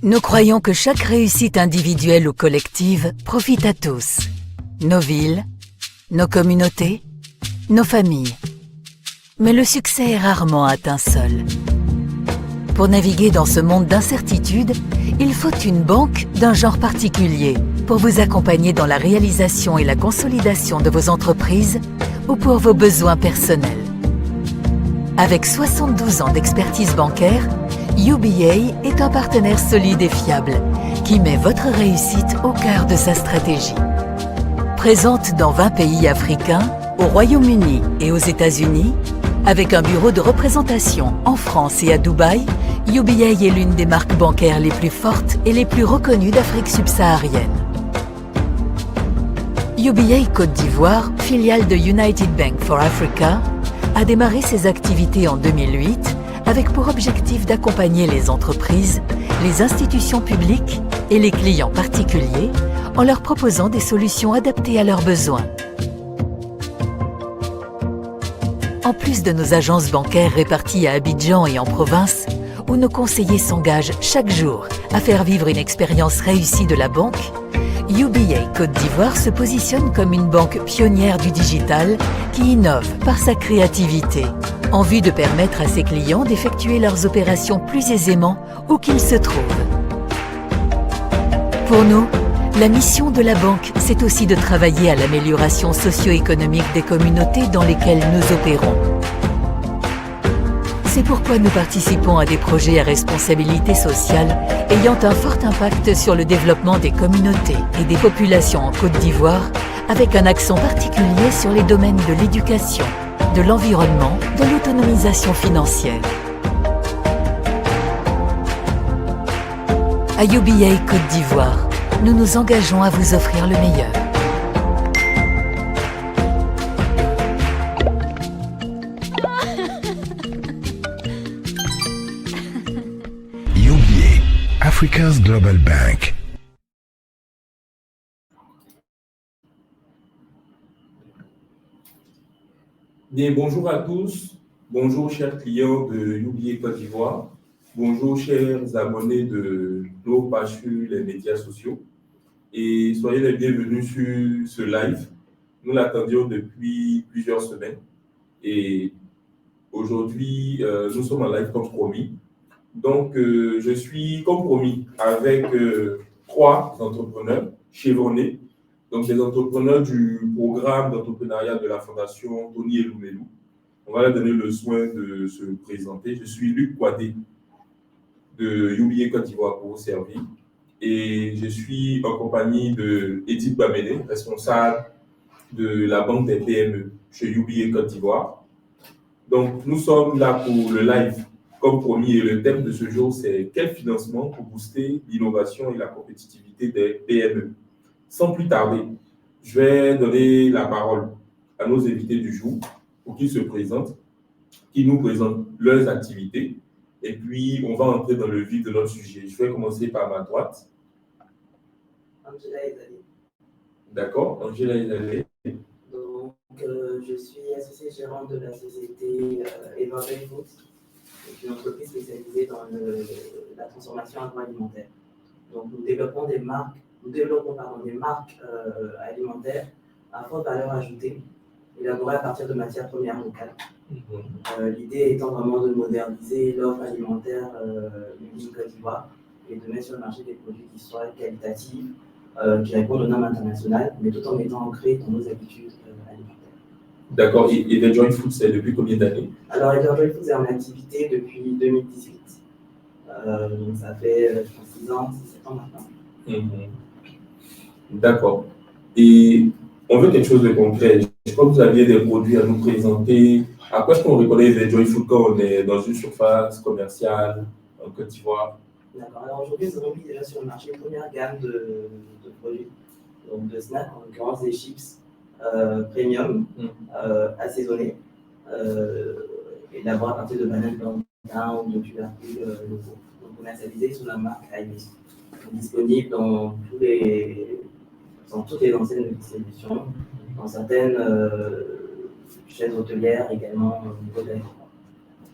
Nous croyons que chaque réussite individuelle ou collective profite à tous. Nos villes, nos communautés, nos familles. Mais le succès est rarement atteint seul. Pour naviguer dans ce monde d'incertitude, il faut une banque d'un genre particulier pour vous accompagner dans la réalisation et la consolidation de vos entreprises ou pour vos besoins personnels. Avec 72 ans d'expertise bancaire, UBA est un partenaire solide et fiable qui met votre réussite au cœur de sa stratégie. Présente dans 20 pays africains, au Royaume-Uni et aux États-Unis, avec un bureau de représentation en France et à Dubaï, UBA est l'une des marques bancaires les plus fortes et les plus reconnues d'Afrique subsaharienne. UBA Côte d'Ivoire, filiale de United Bank for Africa, a démarré ses activités en 2008 avec pour objectif d'accompagner les entreprises, les institutions publiques et les clients particuliers en leur proposant des solutions adaptées à leurs besoins. En plus de nos agences bancaires réparties à Abidjan et en province, où nos conseillers s'engagent chaque jour à faire vivre une expérience réussie de la banque, UBA Côte d'Ivoire se positionne comme une banque pionnière du digital qui innove par sa créativité, en vue de permettre à ses clients d'effectuer leurs opérations plus aisément où qu'ils se trouvent. Pour nous, la mission de la banque, c'est aussi de travailler à l'amélioration socio-économique des communautés dans lesquelles nous opérons. C'est pourquoi nous participons à des projets à responsabilité sociale ayant un fort impact sur le développement des communautés et des populations en Côte d'Ivoire, avec un accent particulier sur les domaines de l'éducation, de l'environnement, de l'autonomisation financière. À UBA Côte d'Ivoire, nous nous engageons à vous offrir le meilleur. UBA, Africa's Global Bank. Bien, bonjour à tous, bonjour chers clients de UBA Côte d'Ivoire, bonjour chers abonnés de nos pages sur les médias sociaux et soyez les bienvenus sur ce live. Nous l'attendions depuis plusieurs semaines et aujourd'hui nous sommes en live comme promis. Donc je suis comme promis avec trois entrepreneurs chevronnés. Donc, des entrepreneurs du programme d'entrepreneuriat de la Fondation Tony Eloumelou. On va leur donner le soin de se présenter. Je suis Luc Kouadé de UBA Côte d'Ivoire pour vous servir. Et je suis en compagnie de Edith Bamene, responsable de la Banque des PME chez UBA Côte d'Ivoire. Donc, nous sommes là pour le live comme promis et le thème de ce jour, c'est quel financement pour booster l'innovation et la compétitivité des PME. Sans plus tarder, je vais donner la parole à nos invités du jour pour qu'ils se présentent, qu'ils nous présentent leurs activités et puis on va entrer dans le vif de notre sujet. Je vais commencer par ma droite. Angela Ezali. D'accord, Angela Ezali. Donc, je suis associée gérante de la société Evergreen Foods, une entreprise spécialisée dans la transformation agroalimentaire. Donc, nous développons des marques alimentaires à forte valeur ajoutée, élaborées à partir de matières premières locales. L'idée étant vraiment de moderniser l'offre alimentaire du Côte d'Ivoire et de mettre sur le marché des produits qui soient qualitatifs, qui répondent aux normes internationales, mais tout en étant ancrés dans nos habitudes alimentaires. D'accord. Et Evergreen Foods, c'est depuis combien d'années? Alors, Evergreen Foods est en activité depuis 2018. Donc, ça fait 6 ans, 7 ans maintenant. D'accord. Et on veut quelque chose de concret. Je crois que vous aviez des produits à nous présenter. À quoi est-ce qu'on reconnaît Evergreen Foods quand on est dans une surface commerciale en Côte d'Ivoire? D'accord. Alors aujourd'hui, nous avons mis déjà sur le marché une première gamme de produits, donc de snacks, en l'occurrence des chips premium, assaisonnés, élaborés à partir de bananes plantains ou de tubercules locaux. Donc commercialisés sous la marque Aïmis. Disponible dans toutes les enseignes de distribution, dans certaines chaînes hôtelières également au niveau de l'aéroport.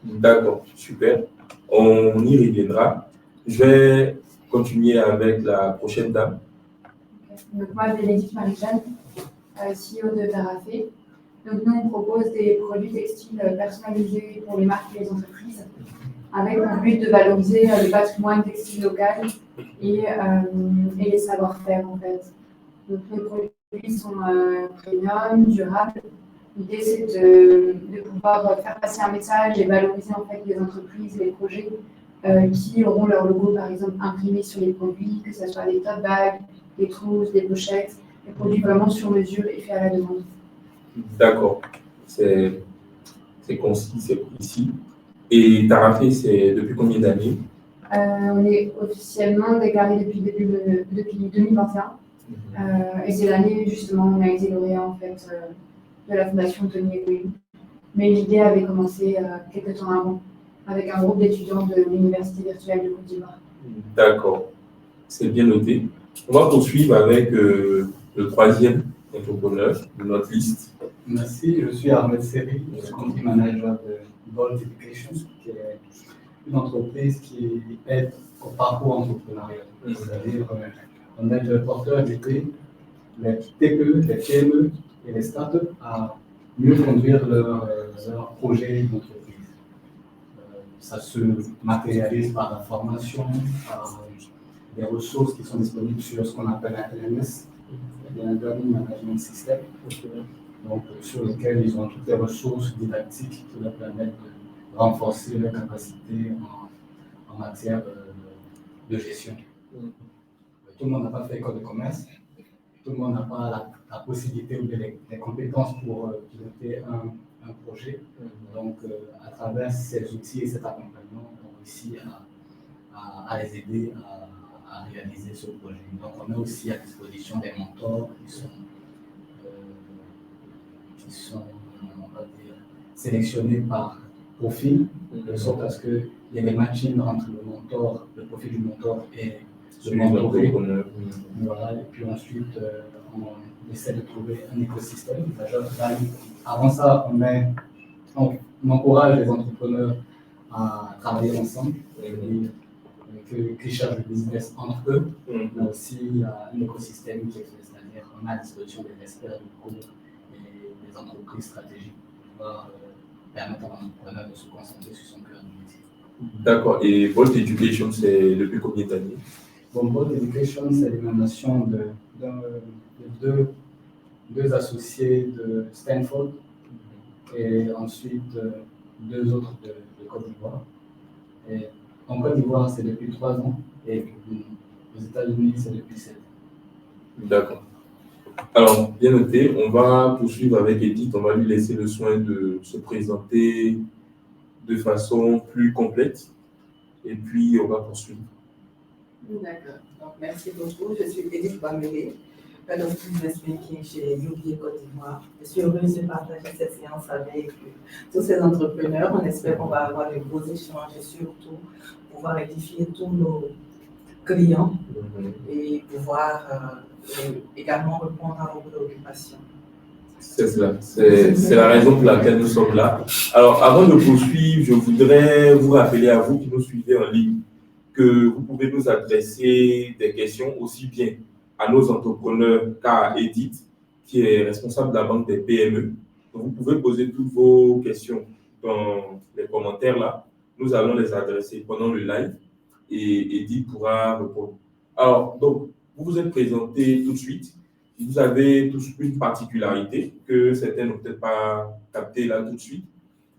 D'accord, super. On y reviendra. Je vais continuer avec la prochaine dame. Donc moi, Bénédicte Marie-Jeanne, CEO de Tarafé. Donc nous, on propose des produits textiles personnalisés pour les marques et les entreprises, avec le but de valoriser le patrimoine textile local et les savoir-faire en fait. Donc nos produits sont premium, durables. L'idée c'est de pouvoir faire passer un message et valoriser en fait les entreprises, les projets qui auront leur logo par exemple imprimé sur les produits, que ce soit des tote bags, des trousses, des pochettes, des produits vraiment sur mesure et faits à la demande. D'accord, c'est concis, c'est précis. Et Tarafé, c'est depuis combien d'années? On est officiellement déclaré depuis 2021. Et c'est l'année justement où on a été lauréat en fait de la Fondation Tony Elohim. Mais l'idée avait commencé quelques temps avant, avec un groupe d'étudiants de l'Université virtuelle de Côte d'Ivoire. D'accord, c'est bien noté. On va poursuivre avec le troisième entrepreneur de notre liste. Merci, je suis Ahmed Seri, je suis country manager de Bold Education, qui est une entreprise qui aide au parcours entrepreneurial. C'est-à-dire, on aide porteurs d'idées, les TPE, les PME et les startups à mieux conduire leur projet d'entreprise. Ça se matérialise par la formation, par des ressources qui sont disponibles sur ce qu'on appelle un LMS, un Learning Management System, donc sur lequel ils ont toutes les ressources didactiques qui leur permettent de renforcer leurs capacités en matière de gestion. Tout le monde n'a pas fait école de commerce, tout le monde n'a pas la possibilité ou les compétences pour piloter un projet. Donc, à travers ces outils et cet accompagnement, on réussit à les aider à réaliser ce projet. Donc, on met aussi à disposition des mentors qui sont on va dire, sélectionnés par profil, de sorte à ce qu'il y ait des matchings entre le profil du mentor et le mentoré. Voilà, et puis ensuite, on essaie de trouver un écosystème. Avant ça, on encourage les entrepreneurs à travailler ensemble, qui cherchent le business entre eux, mais aussi un écosystème qui existe, c'est-à-dire on a à disposition des experts du cours et des entreprises stratégiques pour pouvoir permettre à l'entrepreneur de se concentrer sur son cœur de métier. D'accord. Et Bold Education, c'est depuis combien d'années? Bon, Bold Education, c'est l'émanation de deux associés de Stanford et ensuite deux autres de Côte d'Ivoire. Et en Côte d'Ivoire, c'est depuis 3 ans et aux États-Unis, c'est depuis 7 ans. D'accord. Alors, bien noté, on va poursuivre avec Edith. On va lui laisser le soin de se présenter de façon plus complète et puis on va poursuivre. D'accord. Donc, merci beaucoup. Je suis Edith Bamele, Head of Business Making chez UBA Côte d'Ivoire. Je suis heureuse de partager cette séance avec tous ces entrepreneurs. On espère qu'on va avoir de beaux échanges et surtout pouvoir édifier tous nos clients et pouvoir également répondre à vos préoccupations. C'est cela. C'est la raison pour laquelle nous sommes là. Alors, avant de poursuivre, je voudrais vous rappeler à vous qui nous suivez en ligne que vous pouvez nous adresser des questions aussi bien à nos entrepreneurs qu'à Edith, qui est responsable de la banque des PME. Donc, vous pouvez poser toutes vos questions dans les commentaires là. Nous allons les adresser pendant le live et Edith pourra répondre. Alors, donc, vous vous êtes présenté tout de suite. Vous avez tous une particularité que certains n'ont peut-être pas capté là tout de suite.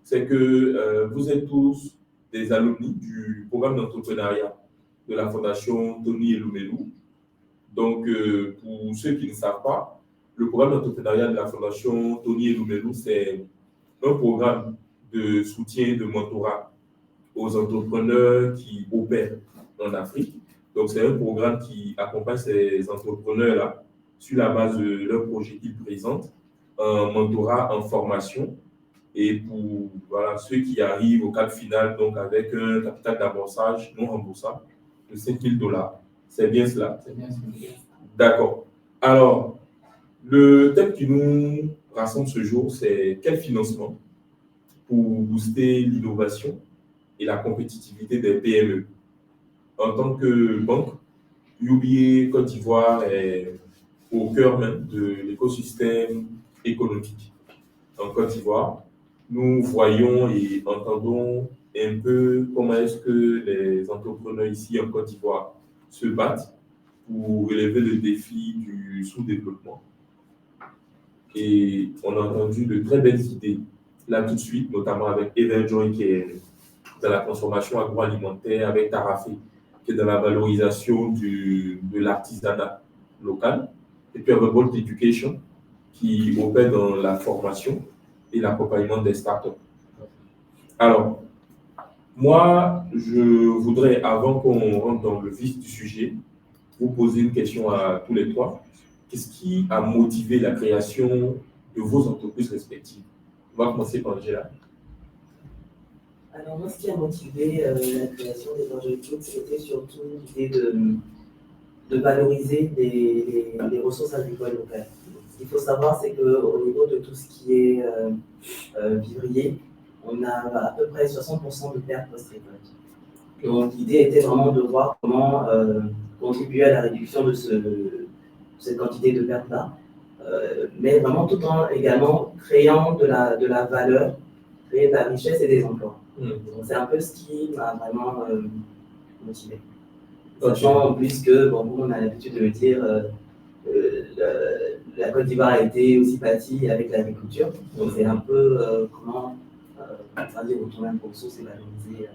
C'est que vous êtes tous des alumni du programme d'entrepreneuriat de la Fondation Tony Elumelu. Donc, pour ceux qui ne savent pas, le programme d'entrepreneuriat de la Fondation Tony Elumelu, c'est un programme de soutien et de mentorat aux entrepreneurs qui opèrent en Afrique. Donc, c'est un programme qui accompagne ces entrepreneurs-là sur la base de leurs projets qu'ils présentent, en mentorat, en formation. Et pour ceux qui arrivent au cap final, donc avec un capital d'amorçage non remboursable de $5,000. C'est bien cela? C'est bien cela. D'accord. Alors, le thème qui nous rassemble ce jour, c'est quel financement pour booster l'innovation et la compétitivité des PME. En tant que banque, UBA Côte d'Ivoire est au cœur même de l'écosystème économique en Côte d'Ivoire. Nous voyons et entendons un peu comment est-ce que les entrepreneurs ici en Côte d'Ivoire se battent pour relever le défi du sous-développement. Et on a entendu de très belles idées là tout de suite, notamment avec Everjoy qui est dans la transformation agroalimentaire, avec Tarafé qui est dans la valorisation de l'artisanat local, et puis avec Bolt Education qui opère dans la formation et l'accompagnement des startups. Alors, moi, je voudrais, avant qu'on rentre dans le vif du sujet, vous poser une question à tous les trois. Qu'est-ce qui a motivé la création de vos entreprises respectives? On va commencer par Angela. Alors moi, ce qui a motivé la création des Enjeux Food, c'était surtout l'idée de valoriser les ressources agricoles locales. Ce qu'il faut savoir, c'est qu'au niveau de tout ce qui est vivrier, on a à peu près 60% de pertes post-récolte. Donc l'idée était vraiment de voir comment contribuer à la réduction de cette quantité de pertes-là, mais vraiment tout en également créant de la valeur, créer de la richesse et des emplois. Donc c'est un peu ce qui m'a vraiment motivé. Sachant en plus que, bon, on a l'habitude de le dire, la Côte d'Ivoire a été aussi bâtie avec l'agriculture. Donc c'est un peu comment retourner un peu aux sources et valoriser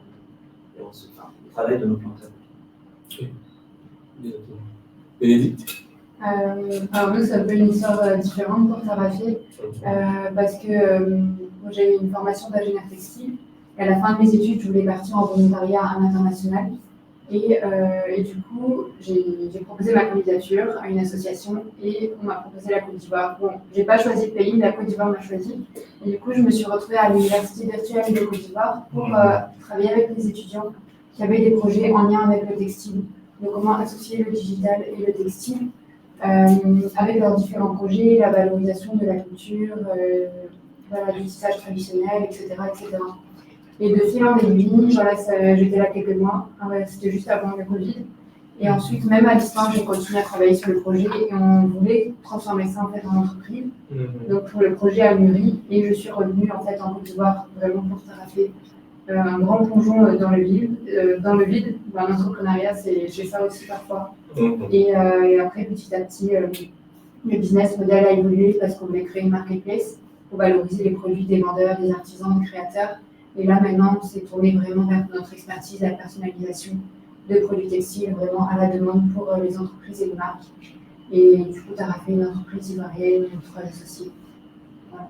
le travail de nos planteurs. Bénédicte? Alors nous, c'est un peu une histoire différente pour Tarafé, parce que moi, j'ai eu une formation d'ingénieur textile. Et à la fin de mes études, je voulais partir en volontariat à l'international. Et du coup, j'ai proposé ma candidature à une association et on m'a proposé la Côte d'Ivoire. Bon, j'ai pas choisi le pays, mais la Côte d'Ivoire m'a choisi. Et du coup, je me suis retrouvée à l'Université virtuelle de Côte d'Ivoire pour travailler avec les étudiants qui avaient des projets en lien avec le textile. Donc, comment associer le digital et le textile avec leurs différents projets, la valorisation de la culture, du tissage traditionnel, etc., etc. Et de fil en aiguille, j'étais là quelques mois, c'était juste avant le Covid. Et ensuite, même à distance, j'ai continué à travailler sur le projet et on voulait transformer ça en fait en entreprise. Donc le projet a mûri et je suis revenue en fait en Côte d'Ivoire vraiment pour Tarafé. Un grand plongeon dans le vide. L'entrepreneuriat, c'est ça aussi parfois. Et après, petit à petit, le business model a évolué parce qu'on voulait créer une marketplace pour valoriser les produits des vendeurs, des artisans, des créateurs. Et là, maintenant, on s'est tourné vraiment vers notre expertise, la personnalisation de produits textiles, vraiment à la demande pour les entreprises et les marques. Et du coup, tu as fait une entreprise ivoirienne, notre associé. Voilà.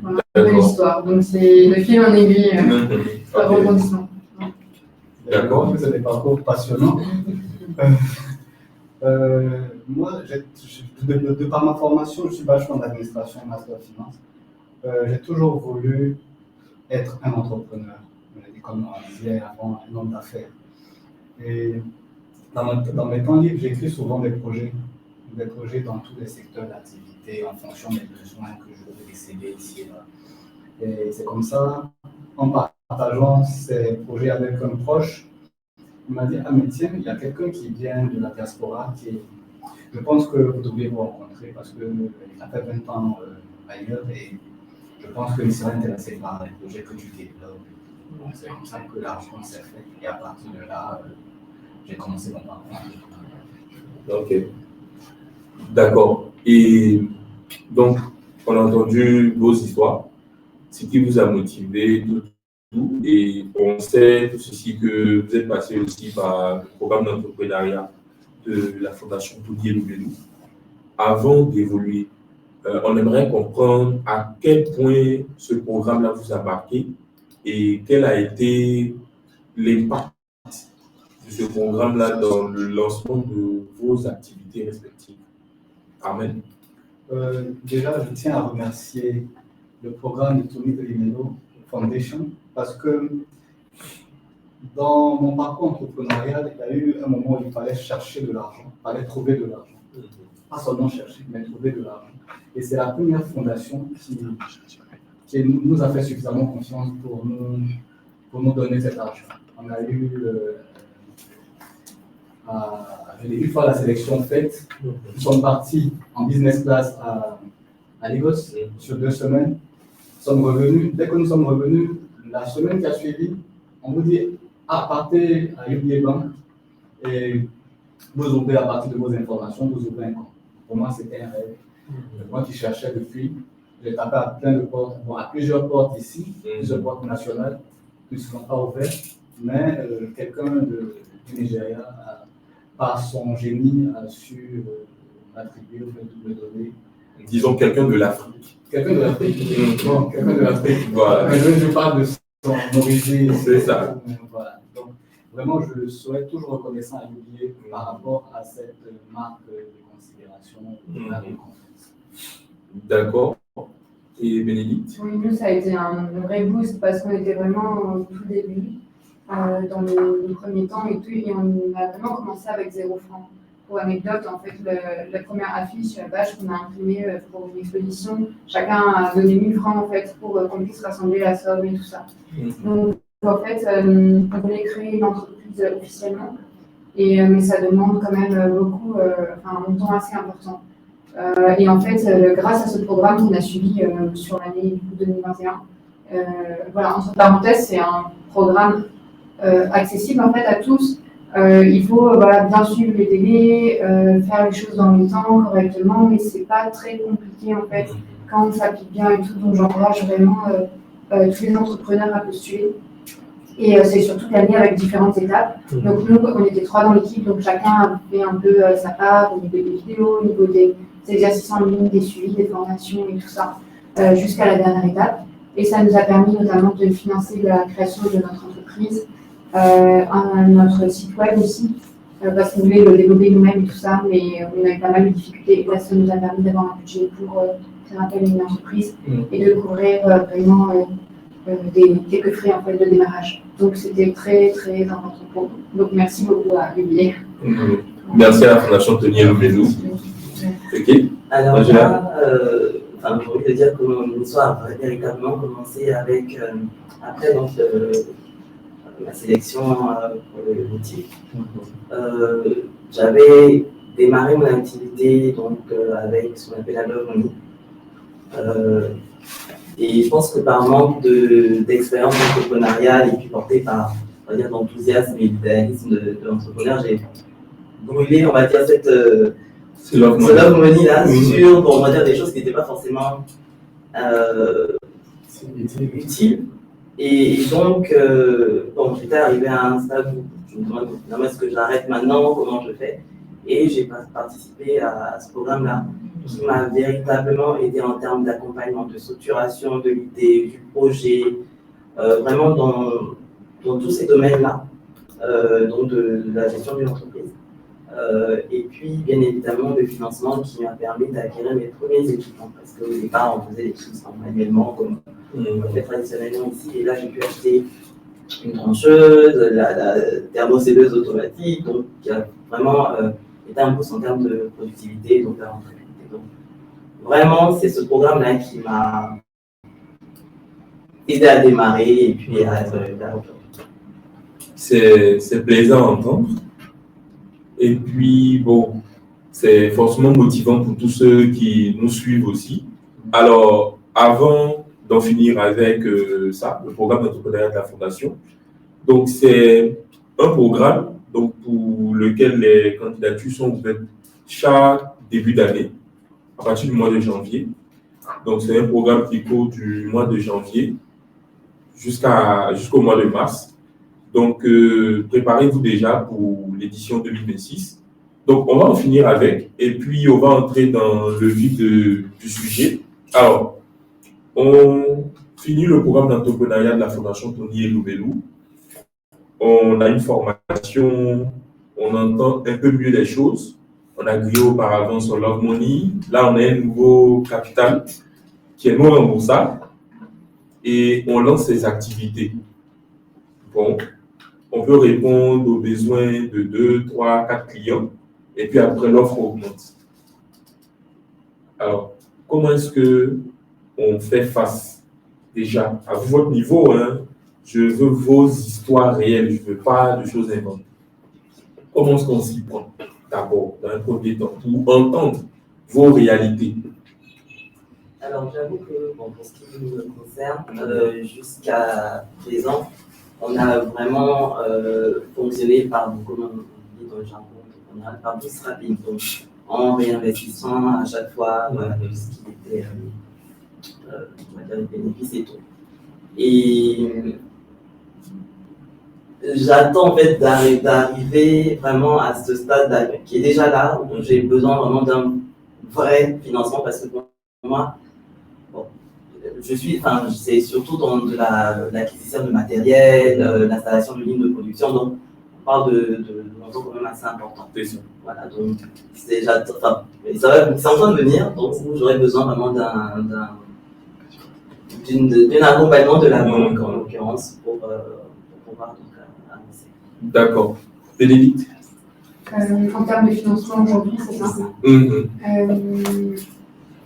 Voilà l'histoire. Donc, c'est le fil en aiguille, un rebondissement. D'accord. C'est des parcours passionnants. Moi, de par ma formation, je suis bachelor d'administration et master de finance. J'ai toujours voulu être un entrepreneur, comme on disait avant, un homme d'affaires. Et dans mes temps libres, j'écris souvent des projets dans tous les secteurs d'activité en fonction des besoins que je veux excéder ici et là. Et c'est comme ça, en partageant ces projets avec un proche, il m'a dit: ah mais tiens, il y a quelqu'un qui vient de la diaspora je pense que vous devriez vous rencontrer parce qu'il a fait 20 ans ailleurs et je pense qu'il serait intéressé par les projets que tu développes. Donc c'est comme ça que la rencontre s'est faite et à partir de là, j'ai commencé mon parcours. Ok. D'accord. Et donc, on a entendu vos histoires, ce qui vous a motivé, tout. Et on sait tout ceci que vous êtes passé aussi par le programme d'entrepreneuriat de la Fondation Toudi Loubelou. Avant d'évoluer, on aimerait comprendre à quel point ce programme-là vous a marqué et quel a été l'impact de ce programme-là dans le lancement de vos activités respectives. Amen. Déjà, je tiens à remercier le programme de Tony Elimeno Foundation parce que dans mon parcours entrepreneurial, il y a eu un moment où il fallait chercher de l'argent, il fallait trouver de l'argent. Pas seulement chercher, mais trouver de l'argent. Et c'est la première fondation qui nous a fait suffisamment confiance pour nous donner cet argent. On a eu une fois la sélection faite, nous sommes partis en business class à Lagos sur 2 semaines. Nous sommes revenus. Dès que nous sommes revenus, la semaine qui a suivi, on vous dit partez à UBA Bank et vous ouvrez à partir de vos informations, vous ouvrez un compte. Pour moi, c'était un rêve. Moi qui cherchais depuis, j'ai tapé à plein de portes, à plusieurs portes ici, plusieurs portes nationales, qui ne sont pas ouvertes, mais quelqu'un du Nigeria, par son génie, a su m'attribuer, me donner. Disons quelqu'un de l'Afrique. Quelqu'un de l'Afrique. Bon, quelqu'un de l'Afrique. Voilà. Mais je parle de son origine. C'est ça. Voilà. Donc, vraiment, je serais toujours reconnaissant à UBA par rapport à cette marque de considération à la conférence. D'accord. Et Bénédicte? Oui, nous, ça a été un vrai boost parce qu'on était vraiment au tout début, dans le premier temps et tout, et on a vraiment commencé avec 0 francs. Pour anecdote, en fait, la première affiche, la page qu'on a imprimée pour une exposition, chacun a donné 1000 francs en fait, pour qu'on puisse rassembler la somme et tout ça. Donc, en fait, on voulait créer une entreprise officiellement, mais ça demande quand même beaucoup, un montant assez important. Et en fait, grâce à ce programme qu'on a suivi sur l'année 2021, voilà, entre parenthèses, c'est un programme accessible en fait à tous. Il faut bien suivre les délais, faire les choses dans le temps correctement, mais c'est pas très compliqué en fait quand on s'applique bien et tout. Donc j'encourage vraiment tous les entrepreneurs à postuler. Et c'est sur toute l'année avec différentes étapes. Donc nous, on était 3 dans l'équipe, donc chacun a fait un peu sa part au niveau des vidéos, au niveau des exercices en ligne, des suivis, des formations et tout ça, jusqu'à la dernière étape. Et ça nous a permis notamment de financer la création de notre entreprise, notre site web aussi, parce qu'on voulait le développer nous-mêmes et tout ça, mais on a eu pas mal de difficultés. Et là, ça nous a permis d'avoir un budget pour faire appel à une entreprise et de couvrir vraiment quelques frais en fait, de démarrage. Donc c'était très très important pour nous. Donc merci beaucoup à UBA. Merci à la Fondation Tony Elomelu. Ok. Alors moi, j'ai envie de dire que mon histoire a véritablement commencé avec, après donc, ma sélection pour le boutique. J'avais démarré mon activité donc, avec ce qu'on appelle la Love Money. Et je pense que par manque d'expérience entrepreneuriale et puis porté par, on va dire, l'enthousiasme et l'idéalisme de l'entrepreneur, j'ai brûlé, on va dire, ce love money là sur, bon, on va dire, des choses qui n'étaient pas forcément utiles. Et donc, bon, j'étais arrivé à un stade où je me demande finalement est-ce que j'arrête maintenant, comment je fais. Et j'ai participé à ce programme-là qui m'a véritablement aidé en termes d'accompagnement, de structuration de l'idée, du projet, vraiment dans tous ces domaines-là, donc de la gestion d'une entreprise. Et puis, bien évidemment, le financement qui m'a permis d'acquérir mes premiers équipements, parce qu'au départ, on faisait les choses manuellement, comme on fait traditionnellement ici, et là, j'ai pu acheter une trancheuse, la thermocelleuse automatique, donc qui a vraiment été un boost en termes de productivité, donc la rentabilité. Donc, vraiment, c'est ce programme-là qui m'a aidé à démarrer et puis à être là aujourd'hui. C'est plaisant à entendre. Et puis, bon, c'est forcément motivant pour tous ceux qui nous suivent aussi. Alors, avant d'en finir avec ça, le programme d'entrepreneuriat de la Fondation, donc c'est un programme donc, pour lequel les candidatures sont ouvertes chaque début d'année, à partir du mois de janvier. Donc, c'est un programme qui court du mois de janvier jusqu'au mois de mars. Donc, préparez-vous déjà pour l'édition 2026. Donc, on va en finir avec, et puis on va entrer dans le vif du sujet. Alors, on finit le programme d'entrepreneuriat de la Fondation Tony Elomelu. On a une formation, on entend un peu mieux les choses. On a grillé auparavant sur Love Money. Là, on a un nouveau capital qui est non remboursable et on lance ses activités. Bon. On peut répondre aux besoins de 2, 3, 4 clients et puis après l'offre augmente. Alors, comment est-ce qu'on fait face déjà à votre niveau, hein, je veux vos histoires réelles, je ne veux pas de choses inventées. comment est-ce qu'on s'y prend d'abord, dans un premier temps, pour entendre vos réalités? Alors, j'avoue que bon, pour ce qui nous concerne, jusqu'à présent, on a vraiment fonctionné par, comme on dit dans le jargon, par boost rapide. Donc, en réinvestissant à chaque fois voilà, tout ce qui était on va dire, les bénéfices et tout. Et j'attends en fait d'arriver vraiment à ce stade qui est déjà là, où j'ai besoin vraiment d'un vrai financement parce que pour moi, bon, c'est surtout dans de l'acquisition de matériel, l'installation de lignes de production, donc on parle de montants quand même assez importants. Voilà, donc c'est en train de venir, donc j'aurais besoin vraiment d'un accompagnement de la banque en l'occurrence pour pouvoir donc, avancer. D'accord. Bénédicte? En termes de financement aujourd'hui, c'est ça.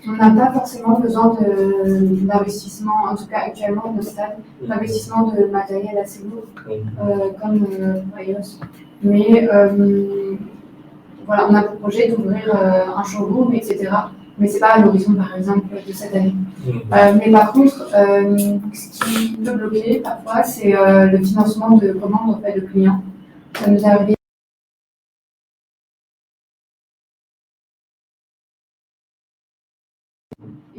On n'a pas forcément besoin d'investissement, en tout cas actuellement au stade, d'investissement de matériel assez lourd, comme Rayos. Mais voilà, on a pour projet d'ouvrir un showroom, etc. Mais ce n'est pas à l'horizon, par exemple, de cette année. Mais par contre, ce qui peut bloquer parfois, c'est le financement de commandes auprès de clients. Ça nous est arrivé.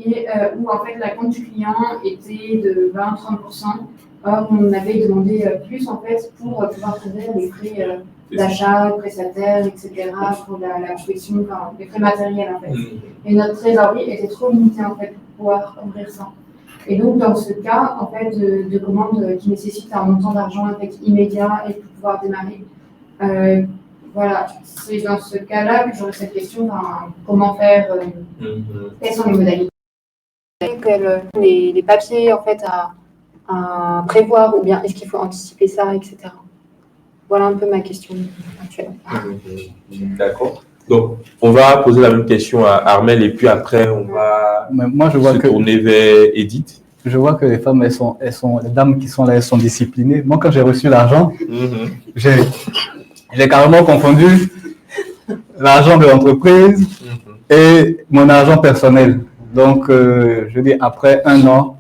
Et où en fait la compte du client était de 20-30%. Or, on avait demandé plus en fait pour pouvoir couvrir les frais d'achat, prestataires, etc. pour la profession, enfin, les frais matériels en fait. Et notre trésorerie était trop limitée en fait pour pouvoir couvrir ça. Et donc dans ce cas en fait de commandes qui nécessitent un montant d'argent en fait, immédiat et pour pouvoir démarrer. Voilà, c'est dans ce cas-là que j'aurais cette question, comment faire, quelles sont les modalités, les papiers en fait à prévoir ou bien est-ce qu'il faut anticiper ça, etc. Voilà un peu ma question actuelle. D'accord. Donc, on va poser la même question à Armel et puis après, on va tourner vers Edith. Je vois que les femmes, les dames qui sont là, elles sont disciplinées. Moi, quand j'ai reçu l'argent, j'ai carrément confondu l'argent de l'entreprise et mon argent personnel. Donc, je dis, après un an,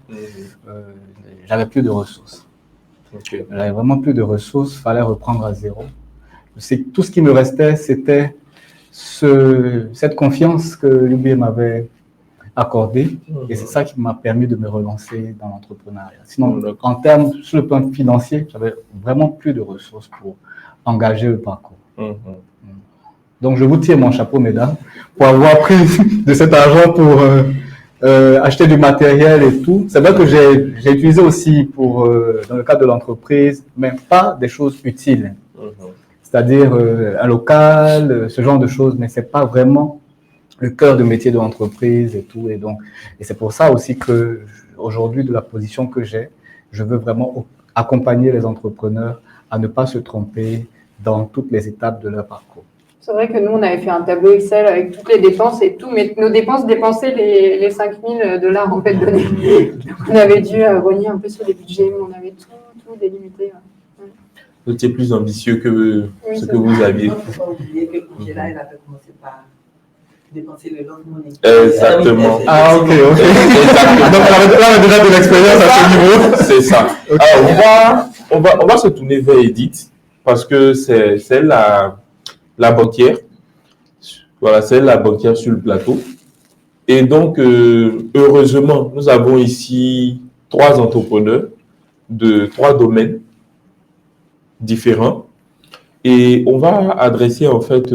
j'avais plus de ressources. J'avais vraiment plus de ressources, il fallait reprendre à zéro. Tout ce qui me restait, c'était cette confiance que l'UBA m'avait accordée. Et c'est ça qui m'a permis de me relancer dans l'entrepreneuriat. Sinon, sur le plan financier, j'avais vraiment plus de ressources pour engager le parcours. Donc, je vous tire mon chapeau, mesdames, pour avoir pris de cet argent pour acheter du matériel et tout. C'est vrai que j'ai utilisé aussi dans le cadre de l'entreprise, mais pas des choses utiles. C'est-à-dire un local, ce genre de choses, mais c'est pas vraiment le cœur de métier de l'entreprise et tout. Et c'est pour ça aussi que aujourd'hui, de la position que j'ai, je veux vraiment accompagner les entrepreneurs à ne pas se tromper dans toutes les étapes de leur parcours. C'est vrai que nous, on avait fait un tableau Excel avec toutes les dépenses et tout, mais nos dépenses dépassaient les 5 000 $ en fait donnés. On avait dû rogner un peu sur les budgets, mais on avait tout délimité. Vous étiez plus ambitieux que ce que vous aviez. Il ne faut pas oublier que le budget-là, il avait commencé par dépenser le love money. Exactement. Ah, ok. Donc, on a déjà de l'expérience à ce niveau. C'est ça. Alors, on va se tourner vers Edith parce que c'est la banquière. Voilà, c'est la banquière sur le plateau. Et donc, heureusement, nous avons ici 3 entrepreneurs de 3 domaines différents. Et on va adresser en fait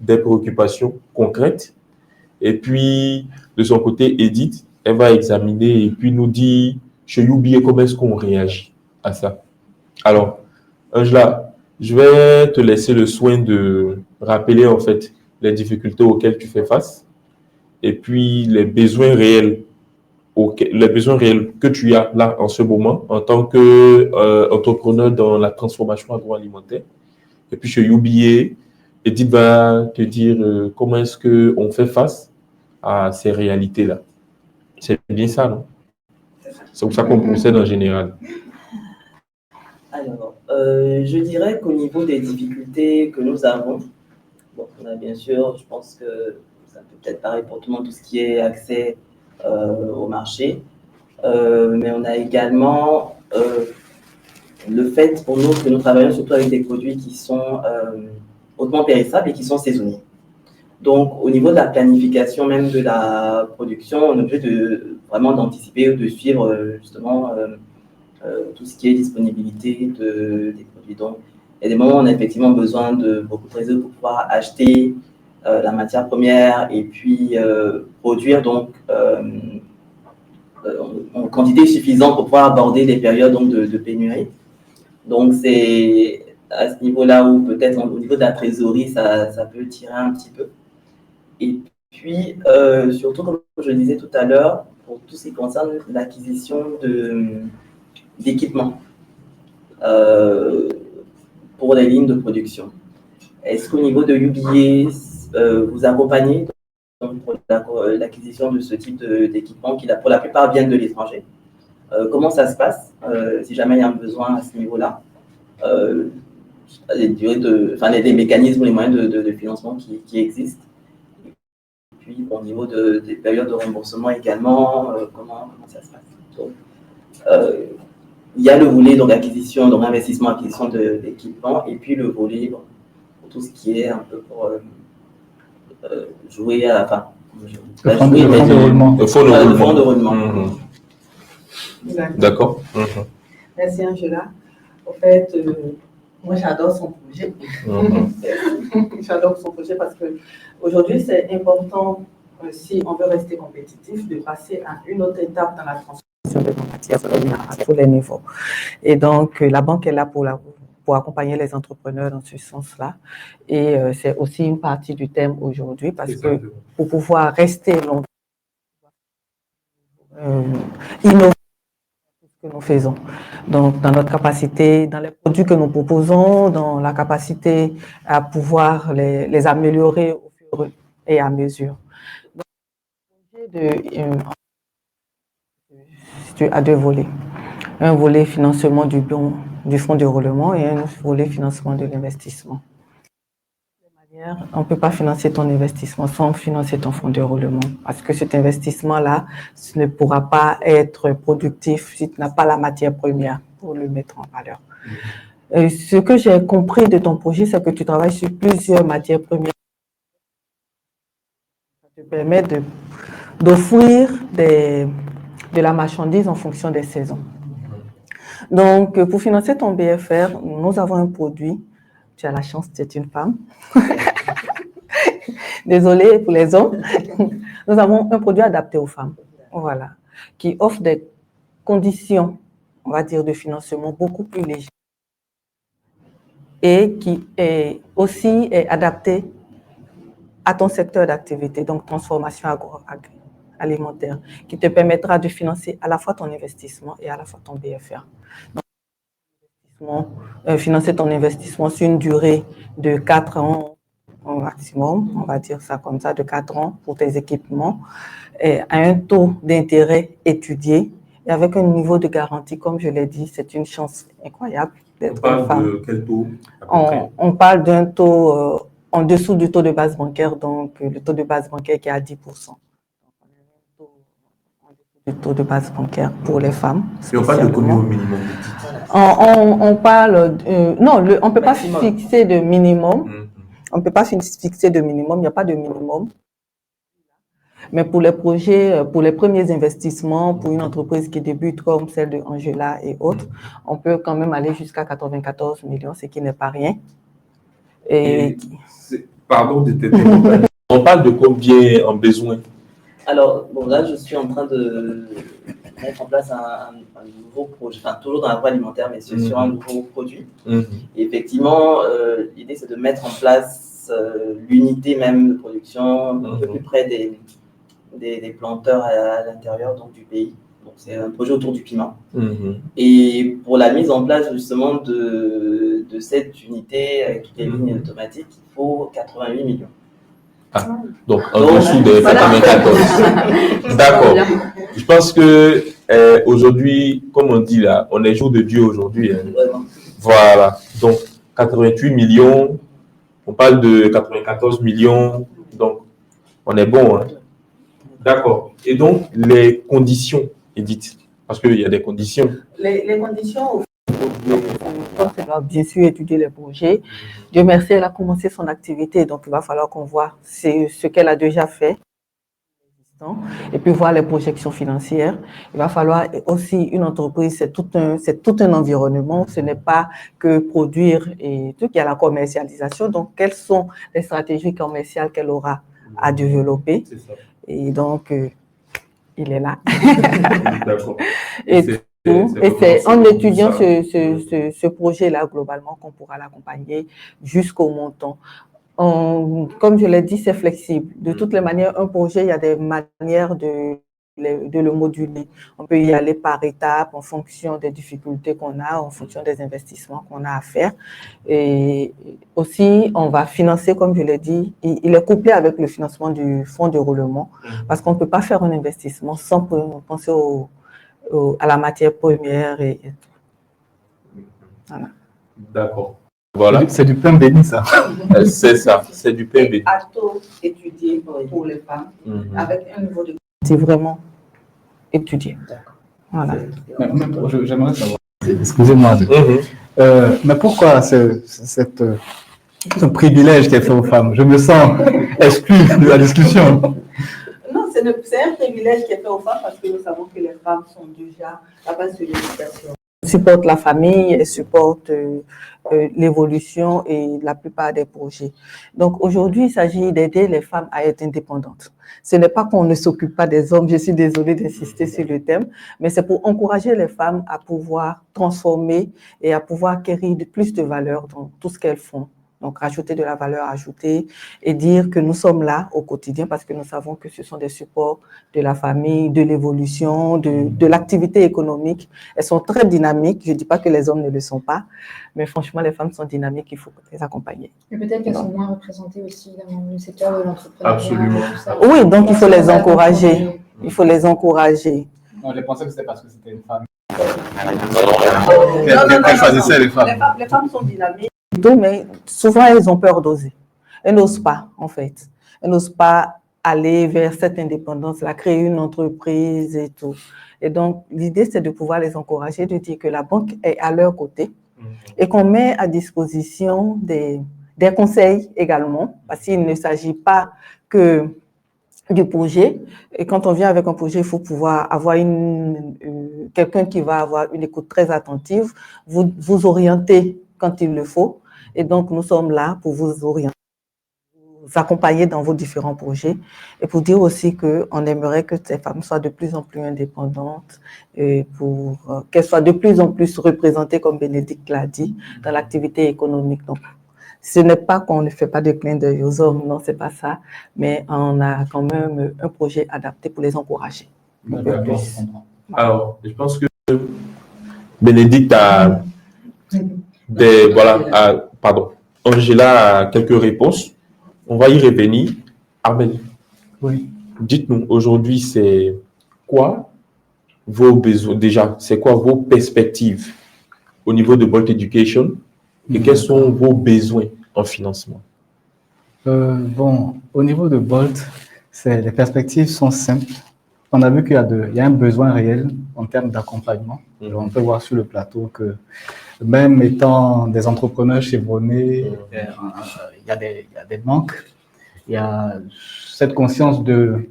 des préoccupations concrètes. Et puis, de son côté, Edith, elle va examiner et puis nous dire chez UBA comment est-ce qu'on réagit à ça. Alors, Angela, je vais te laisser le soin de rappeler en fait les difficultés auxquelles tu fais face et puis les besoins réels que tu as là en ce moment en tant qu'entrepreneur dans la transformation agroalimentaire. Et puis chez UBA, Edith va te dire comment est-ce qu'on fait face à ces réalités-là. C'est bien ça, non? C'est comme ça qu'on procède en général. Alors, je dirais qu'au niveau des difficultés que nous avons, bon, on a bien sûr, je pense que ça peut peut-être pareil pour tout le monde, tout ce qui est accès au marché, mais on a également le fait pour nous que nous travaillons surtout avec des produits qui sont hautement périssables et qui sont saisonniers. Donc, au niveau de la planification même de la production, on est obligé de vraiment d'anticiper ou de suivre justement tout ce qui est disponibilité des produits. Donc, il y a des moments où on a effectivement besoin de beaucoup de réseaux pour pouvoir acheter la matière première et puis produire donc en quantité suffisante pour pouvoir aborder les périodes donc, de pénurie. Donc, c'est à ce niveau-là où peut-être au niveau de la trésorerie, ça peut tirer un petit peu. Et puis, surtout, comme je le disais tout à l'heure, pour tout ce qui concerne l'acquisition d'équipements pour les lignes de production. Est-ce qu'au niveau de UBA, vous accompagnez pour l'acquisition de ce type d'équipements qui, pour la plupart, viennent de l'étranger? Comment ça se passe si jamais il y a un besoin à ce niveau-là? Les mécanismes ou les moyens de financement qui existent. Et puis, au niveau des périodes de remboursement également, comment ça se passe? Donc, il y a le volet donc acquisition, donc investissement, acquisition d'équipements, et puis le volet pour tout ce qui est un peu pour jouer à, enfin, le fonds de roulement. D'accord. Merci Angela. En fait, moi j'adore son projet. J'adore son projet parce que aujourd'hui c'est important, si on veut rester compétitif, de passer à une autre étape dans la transformation de nos matières premières à tous les niveaux. Et donc la banque est là pour accompagner les entrepreneurs dans ce sens-là. Et c'est aussi une partie du thème aujourd'hui parce que pour pouvoir rester longtemps, innover ce que nous faisons. Donc, dans notre capacité, dans les produits que nous proposons, dans la capacité à pouvoir les améliorer au fur et à mesure. Donc, le projet a deux volets. Un volet financement du fonds de roulement et un volet financement de l'investissement. On ne peut pas financer ton investissement sans financer ton fonds de roulement parce que cet investissement-là ne pourra pas être productif si tu n'as pas la matière première pour le mettre en valeur. Ce que j'ai compris de ton projet, c'est que tu travailles sur plusieurs matières premières. Ça te permet d'offrir de la marchandise en fonction des saisons. Donc, pour financer ton BFR, nous avons un produit. Tu as la chance d'être une femme. Désolée pour les hommes. Nous avons un produit adapté aux femmes, voilà, qui offre des conditions, on va dire, de financement beaucoup plus légères et qui est aussi adapté à ton secteur d'activité, donc transformation agroalimentaire, qui te permettra de financer à la fois ton investissement et à la fois ton BFR. Donc, financer ton investissement sur une durée de 4 ans au maximum, on va dire ça comme ça, de 4 ans pour tes équipements, et à un taux d'intérêt étudié et avec un niveau de garantie, comme je l'ai dit, c'est une chance incroyable d'être une femme. On parle de quel taux on parle d'un taux en dessous du taux de base bancaire, donc le taux de base bancaire qui est à 10%. Le taux de base bancaire pour les femmes. Et on parle de combien au minimum? On parle non, on ne peut pas fixer de minimum. On ne peut pas fixer de minimum, il n'y a pas de minimum. Mais pour les projets, pour les premiers investissements, pour une entreprise qui débute comme celle de Angela et autres, on peut quand même aller jusqu'à 94 millions, ce qui n'est pas rien. Pardon de t'interrompre. On parle de combien en besoin? Alors, bon, là, je suis en train de mettre en place un nouveau projet, enfin, toujours dans l'agroalimentaire, mais c'est sur un nouveau produit. Et effectivement, l'idée, c'est de mettre en place l'unité même de production un peu plus près des planteurs à l'intérieur donc, du pays. Donc, c'est un projet autour du piment. Et pour la mise en place, justement, de cette unité avec toutes les lignes automatiques, il faut 88 millions. Ah, donc en dessous des 94. D'accord. Je pense que aujourd'hui, comme on dit là, on est jour de Dieu aujourd'hui. Hein. Voilà. Donc, 88 millions, on parle de 94 millions, donc on est bon. Hein. D'accord. Et donc, les conditions, Edith, parce qu'il y a des conditions. Les conditions, elle va bien sûr étudier les projets. Dieu merci, elle a commencé son activité, donc il va falloir qu'on voit ce qu'elle a déjà fait. Et puis voir les projections financières. Il va falloir aussi une entreprise, c'est tout un environnement. Ce n'est pas que produire et tout, il y a la commercialisation. Donc, quelles sont les stratégies commerciales qu'elle aura à développer? Et donc, il est là. D'accord. Et c'est en étudiant ce projet-là globalement qu'on pourra l'accompagner jusqu'au montant. Comme je l'ai dit, c'est flexible. De toutes les manières, un projet, il y a des manières de le moduler. On peut y aller par étapes en fonction des difficultés qu'on a, en fonction des investissements qu'on a à faire. Et aussi, on va financer, comme je l'ai dit, il est couplé avec le financement du fonds de roulement, parce qu'on ne peut pas faire un investissement sans penser à la matière première. Voilà. D'accord. Voilà. C'est du pain béni, ça. C'est ça, c'est du pain béni. À taux étudié pour les femmes, avec un niveau de... C'est vraiment étudié. Voilà. J'aimerais savoir, excusez-moi, mais pourquoi ce privilège qui est fait aux femmes? Je me sens exclu de la discussion. Non, c'est un privilège qui est fait aux femmes parce que nous savons que les femmes sont déjà à base de l'éducation. Supporte la famille, elle supporte l'évolution et la plupart des projets. Donc aujourd'hui, il s'agit d'aider les femmes à être indépendantes. Ce n'est pas qu'on ne s'occupe pas des hommes, je suis désolée d'insister sur le thème, mais c'est pour encourager les femmes à pouvoir transformer et à pouvoir acquérir plus de valeur dans tout ce qu'elles font. Donc, rajouter de la valeur ajoutée et dire que nous sommes là au quotidien parce que nous savons que ce sont des supports de la famille, de l'évolution, de l'activité économique. Elles sont très dynamiques. Je ne dis pas que les hommes ne le sont pas, mais franchement, les femmes sont dynamiques, il faut les accompagner. Et peut-être qu'elles sont moins représentées aussi dans le secteur de l'entrepreneuriat. Absolument. Oui, donc il faut les encourager. Il faut les encourager. Non, je pensais que c'était parce que c'était une femme. Elle choisissait les femmes. Les femmes sont dynamiques. Mais souvent, elles ont peur d'oser. Elles n'osent pas, en fait. Elles n'osent pas aller vers cette indépendance-là, créer une entreprise et tout. Et donc, l'idée, c'est de pouvoir les encourager, de dire que la banque est à leur côté et qu'on met à disposition des conseils également, parce qu'il ne s'agit pas que du projet. Et quand on vient avec un projet, il faut pouvoir avoir quelqu'un qui va avoir une écoute très attentive, vous orienter quand il le faut. Et donc, nous sommes là pour vous orienter, vous accompagner dans vos différents projets et pour dire aussi qu'on aimerait que ces femmes soient de plus en plus indépendantes et pour qu'elles soient de plus en plus représentées, comme Bénédicte l'a dit, dans l'activité économique. Donc, ce n'est pas qu'on ne fait pas de clin d'œil aux hommes, non, c'est pas ça, mais on a quand même un projet adapté pour les encourager. Alors, je pense que Bénédicte a Angela a quelques réponses. On va y revenir. Armel, Oui. dites-nous aujourd'hui, c'est quoi vos besoins, déjà, c'est quoi vos perspectives au niveau de Bolt Education et quels sont vos besoins en financement? Bon, au niveau de Bolt, les perspectives sont simples. On a vu qu'il y a un besoin réel en termes d'accompagnement. On peut voir sur le plateau que même étant des entrepreneurs chevronnés, il y a des manques. Il y a cette conscience de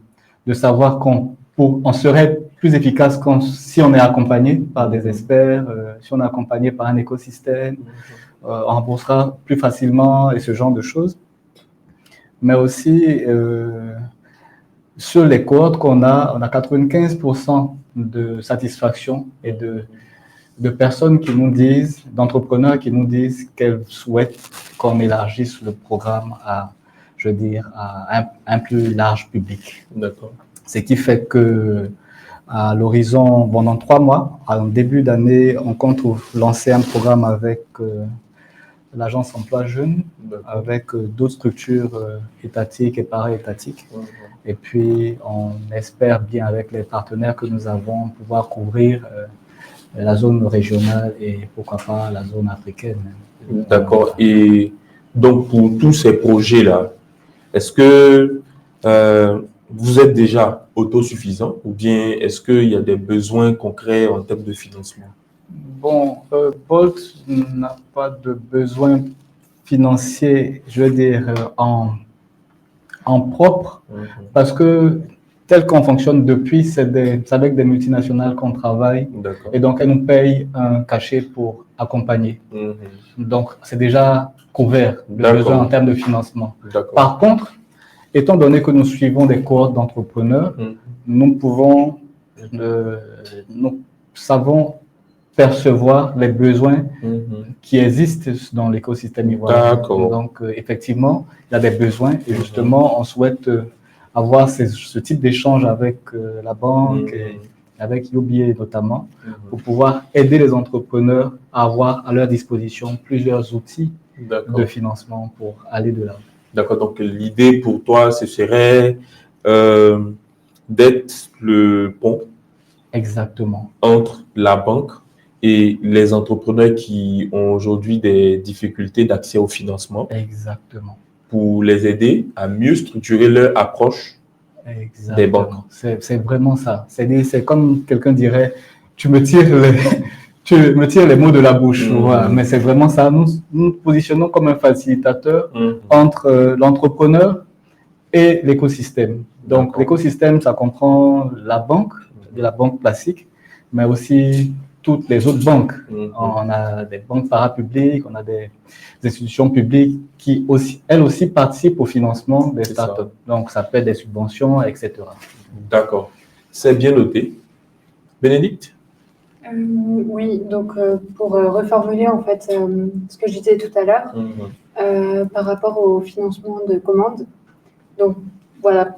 savoir qu'on serait plus efficace si on est accompagné par des experts, si on est accompagné par un écosystème, on remboursera plus facilement et ce genre de choses. Mais aussi, sur les cohortes qu'on a, on a 95% de satisfaction et de personnes qui nous disent, d'entrepreneurs qui nous disent qu'elles souhaitent qu'on élargisse le programme à un plus large public. D'accord. Ce qui fait que à l'horizon, dans 3 mois, en début d'année, on compte lancer un programme avec l'agence emploi jeune, avec d'autres structures étatiques et para-étatiques. Et puis, on espère bien avec les partenaires que nous avons pouvoir couvrir la zone régionale et pourquoi pas la zone africaine. D'accord. Et donc, pour tous ces projets-là, est-ce que vous êtes déjà autosuffisant ou bien est-ce qu'il y a des besoins concrets en termes de financement? Bon, Bolt n'a pas de besoin financier, je veux dire, en propre, parce que tel qu'on fonctionne depuis, c'est avec des multinationales qu'on travaille, et donc elles nous payent un cachet pour accompagner. Donc, c'est déjà couvert, le besoin en termes de financement. Par contre, étant donné que nous suivons des cohortes d'entrepreneurs, nous savons percevoir les besoins qui existent dans l'écosystème ivoirien. Donc, effectivement, il y a des besoins et justement, on souhaite avoir ce type d'échange avec la banque et avec UBA notamment, pour pouvoir aider les entrepreneurs à avoir à leur disposition plusieurs outils de financement pour aller de l'avant. D'accord, donc l'idée pour toi, ce serait d'être le pont. Exactement. Entre la banque et les entrepreneurs qui ont aujourd'hui des difficultés d'accès au financement. Exactement. Pour les aider à mieux structurer leur approche des banques. C'est vraiment ça. C'est comme quelqu'un dirait, tu me tires les mots de la bouche. Voilà. Mais c'est vraiment ça. Nous nous positionnons comme un facilitateur entre l'entrepreneur et l'écosystème. Donc l'écosystème, ça comprend la banque classique, mais aussi toutes les autres banques. On a des banques parapubliques, on a des institutions publiques qui aussi, elles aussi participent au financement des startups. Donc ça peut être des subventions, etc. D'accord. C'est bien noté. Bénédicte? Oui, donc pour reformuler en fait ce que je disais tout à l'heure par rapport au financement de commandes. Donc voilà,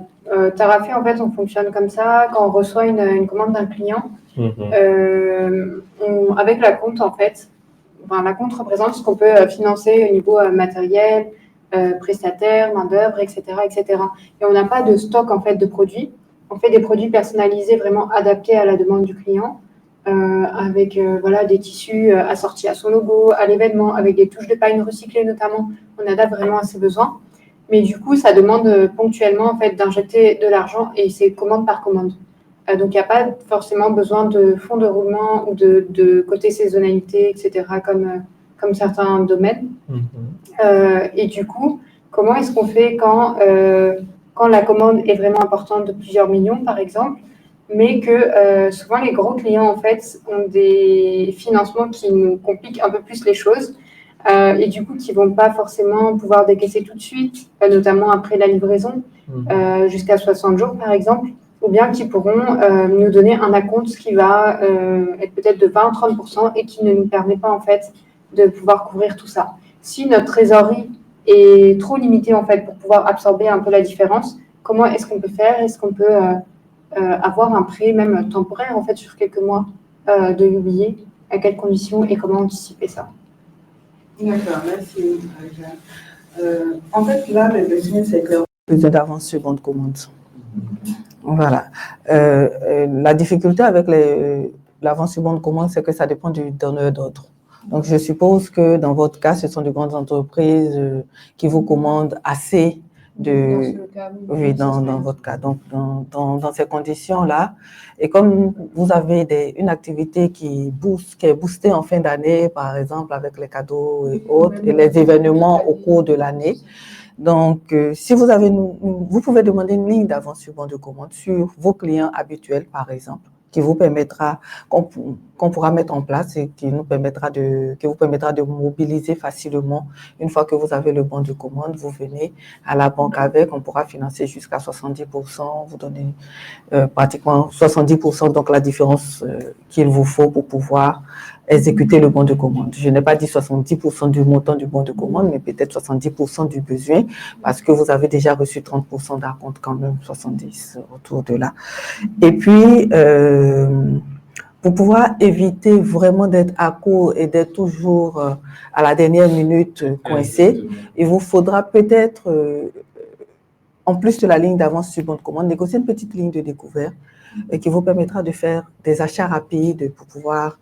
Tarafé en fait on fonctionne comme ça. Quand on reçoit une commande d'un client, avec la compte en fait, la compte représente ce qu'on peut financer au niveau matériel, prestataire, main d'œuvre, etc., etc. Et on n'a pas de stock en fait de produits. On fait des produits personnalisés vraiment adaptés à la demande du client. Avec des tissus assortis à son logo, à l'événement, avec des touches de paille recyclées notamment. On adapte vraiment à ses besoins. Mais du coup, ça demande ponctuellement en fait, d'injecter de l'argent et c'est commande par commande. Donc, il n'y a pas forcément besoin de fonds de roulement ou de côté saisonnalité, etc., comme certains domaines. Et du coup, comment est-ce qu'on fait quand la commande est vraiment importante de plusieurs millions, par exemple, mais que souvent les gros clients en fait ont des financements qui nous compliquent un peu plus les choses et du coup qui vont pas forcément pouvoir décaisser tout de suite, notamment après la livraison, jusqu'à 60 jours par exemple, ou bien qui pourront nous donner un acompte qui va être peut-être de 20-30% et qui ne nous permet pas en fait de pouvoir couvrir tout ça. Si notre trésorerie est trop limitée en fait pour pouvoir absorber un peu la différence, comment est-ce qu'on peut faire? Est-ce qu'on peut avoir un prêt même temporaire en fait sur quelques mois de UBA, à quelles conditions et comment anticiper ça? D'accord, merci. En fait, là, le besoin, c'est clair. Besoin d'avance sur bon de commande. Voilà. La difficulté avec l'avance sur bon de commande, c'est que ça dépend du donneur d'ordre. Donc, je suppose que dans votre cas, ce sont de grandes entreprises qui vous commandent assez oui, dans votre cas. Donc, dans ces conditions-là, et comme vous avez une activité qui est boostée en fin d'année, par exemple, avec les cadeaux et autres, et les événements au cours de l'année, donc, si vous avez, vous pouvez demander une ligne d'avance sur bon de commande sur vos clients habituels, par exemple, qui vous permettra, qu'on pourra mettre en place et qui vous permettra de mobiliser facilement. Une fois que vous avez le bon de commande, vous venez à la banque avec, on pourra financer jusqu'à 70%, vous donner pratiquement 70%, donc la différence qu'il vous faut pour pouvoir exécuter le bon de commande. Je n'ai pas dit 70% du montant du bon de commande, mais peut-être 70% du besoin, parce que vous avez déjà reçu 30% d'acompte quand même, 70% autour de là. Et puis, pour pouvoir éviter vraiment d'être à court et d'être toujours à la dernière minute coincé, il vous faudra peut-être, en plus de la ligne d'avance sur bon de commande, négocier une petite ligne de découvert qui vous permettra de faire des achats rapides pour pouvoir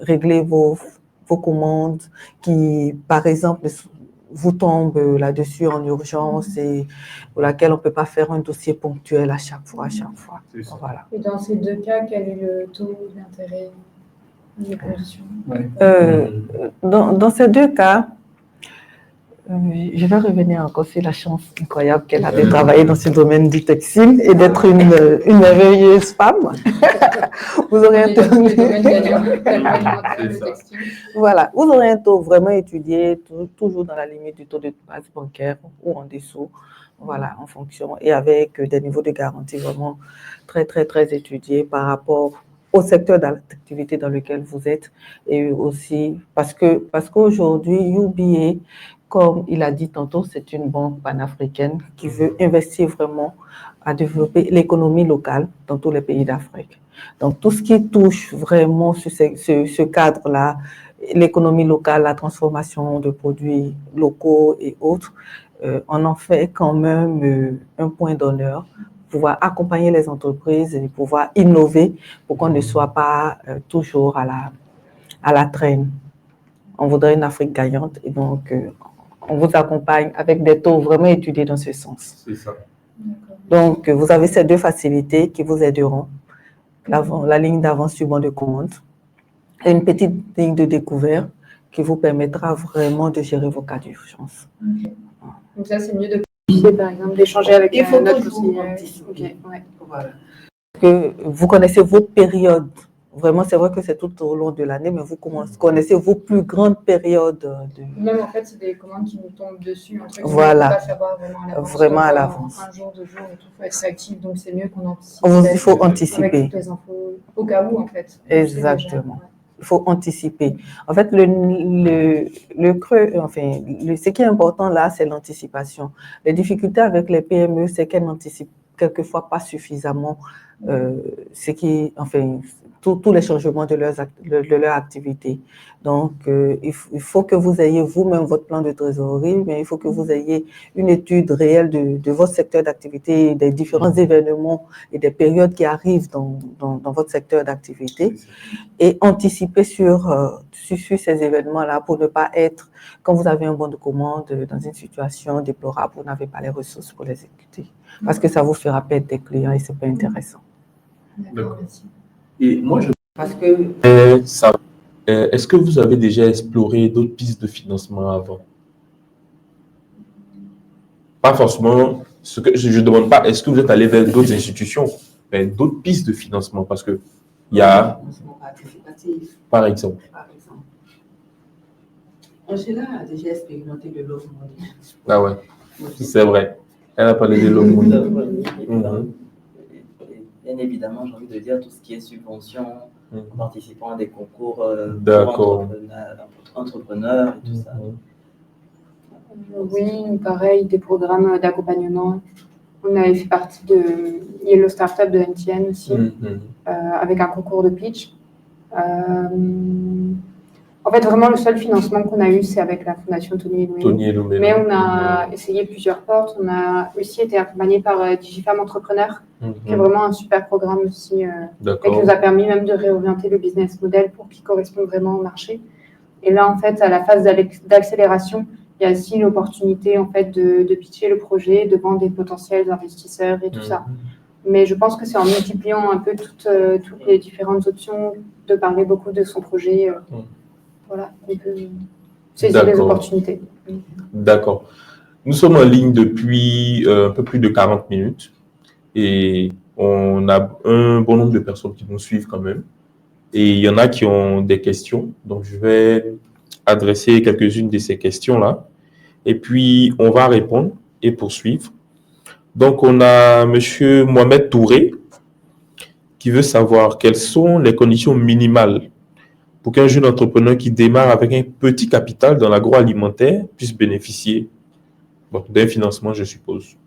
régler vos commandes qui, par exemple, vous tombent là-dessus en urgence et pour laquelle on ne peut pas faire un dossier ponctuel à chaque fois. Voilà. Et dans ces deux cas, quel est le taux d'intérêt, les conditions? Dans ces deux cas, je vais revenir encore sur la chance incroyable qu'elle a de travailler dans ce domaine du textile et d'être une merveilleuse femme. Vous aurez un taux... Voilà, vous aurez un taux vraiment étudié, toujours dans la limite du taux de base bancaire ou en dessous, voilà, en fonction, et avec des niveaux de garantie vraiment très, très, très étudiés par rapport au secteur d'activité dans lequel vous êtes, et aussi parce qu'aujourd'hui, UBA, comme il a dit tantôt, c'est une banque panafricaine qui veut investir vraiment à développer l'économie locale dans tous les pays d'Afrique. Donc, tout ce qui touche vraiment ce cadre-là, l'économie locale, la transformation de produits locaux et autres, on en fait quand même un point d'honneur, pouvoir accompagner les entreprises et pouvoir innover pour qu'on ne soit pas toujours à la traîne. On voudrait une Afrique gagnante et donc on vous accompagne avec des taux vraiment étudiés dans ce sens. C'est ça. Donc, vous avez ces deux facilités qui vous aideront. La ligne d'avance sur bon de commande et une petite ligne de découvert qui vous permettra vraiment de gérer vos cas d'urgence. Okay. Donc ça, c'est mieux de, par exemple, d'échanger avec notre conseiller. Voilà. Que vous connaissez vos périodes. Vraiment, c'est vrai que c'est tout au long de l'année, mais vous connaissez vos plus grandes périodes. Même en fait, c'est des commandes qui nous tombent dessus. Voilà. On ne peut pas savoir vraiment à l'avance. Un jour, 2 jours, et tout, il faut être actif, donc c'est mieux qu'on anticipe. Il faut anticiper. Avec toutes les infos, au cas où, en fait. Exactement. Il faut anticiper. En fait, le creux, enfin, ce qui est important là, c'est l'anticipation. Les difficultés avec les PME, c'est qu'elles n'anticipent quelquefois pas suffisamment tous les changements de leur activité. Donc, il faut que vous ayez vous-même votre plan de trésorerie, mais il faut que vous ayez une étude réelle de votre secteur d'activité, des différents événements et des périodes qui arrivent dans votre secteur d'activité et anticiper sur ces événements-là pour ne pas être, quand vous avez un bon de commande, dans une situation déplorable, vous n'avez pas les ressources pour l'exécuter. Parce que ça vous fera perdre des clients et ce n'est pas intéressant. D'accord. Et moi, parce que est-ce que vous avez déjà exploré d'autres pistes de financement avant? Pas forcément, ce que je ne demande pas, est-ce que vous êtes allé vers d'autres institutions, mais d'autres pistes de financement? Parce que il y a, par exemple. Angela a déjà expérimenté le love money. Ah ouais, c'est vrai. Elle a parlé de love money. Bien évidemment, j'ai envie de dire tout ce qui est subvention, en participant à des concours entrepreneurs et tout ça. Oui, pareil, des programmes d'accompagnement. On avait fait partie de Yellow Startup de MTN aussi, avec un concours de pitch. En fait, vraiment, le seul financement qu'on a eu, c'est avec la Fondation Tony Elumelu. Mais on a essayé plusieurs portes. On a aussi été accompagné par Digifem Entrepreneur, qui est vraiment un super programme aussi, et qui nous a permis même de réorienter le business model pour qu'il corresponde vraiment au marché. Et là, en fait, à la phase d'accélération, il y a aussi l'opportunité en fait, de pitcher le projet devant des potentiels investisseurs et tout ça. Mais je pense que c'est en multipliant un peu toutes les différentes options, de parler beaucoup de son projet. Voilà, on peut saisir les opportunités. D'accord. Nous sommes en ligne depuis un peu plus de 40 minutes et on a un bon nombre de personnes qui nous suivent quand même. Et il y en a qui ont des questions. Donc, je vais adresser quelques-unes de ces questions-là. Et puis, on va répondre et poursuivre. Donc, on a M. Mohamed Touré qui veut savoir quelles sont les conditions minimales pour qu'un jeune entrepreneur qui démarre avec un petit capital dans l'agroalimentaire puisse bénéficier d'un financement, je suppose.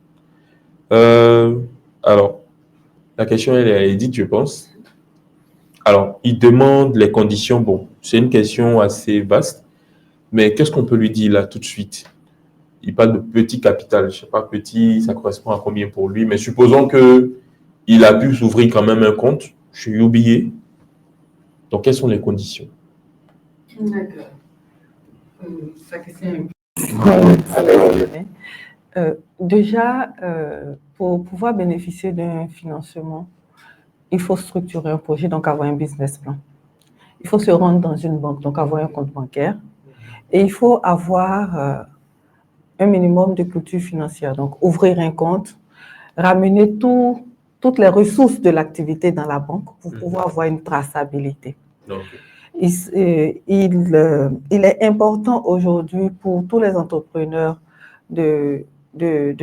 Alors, la question, elle est dite, je pense. Alors, il demande les conditions. Bon, c'est une question assez vaste, mais qu'est-ce qu'on peut lui dire là tout de suite? Il parle de petit capital. Je ne sais pas, petit, ça correspond à combien pour lui, mais supposons qu'il a pu s'ouvrir quand même un compte chez UBA. Donc, quelles sont les conditions? D'accord. Ça question est Déjà, pour pouvoir bénéficier d'un financement, il faut structurer un projet, donc avoir un business plan. Il faut se rendre dans une banque, donc avoir un compte bancaire. Et il faut avoir un minimum de culture financière, donc ouvrir un compte, ramener toutes les ressources de l'activité dans la banque pour pouvoir avoir une traçabilité. Okay. Il est important aujourd'hui pour tous les entrepreneurs de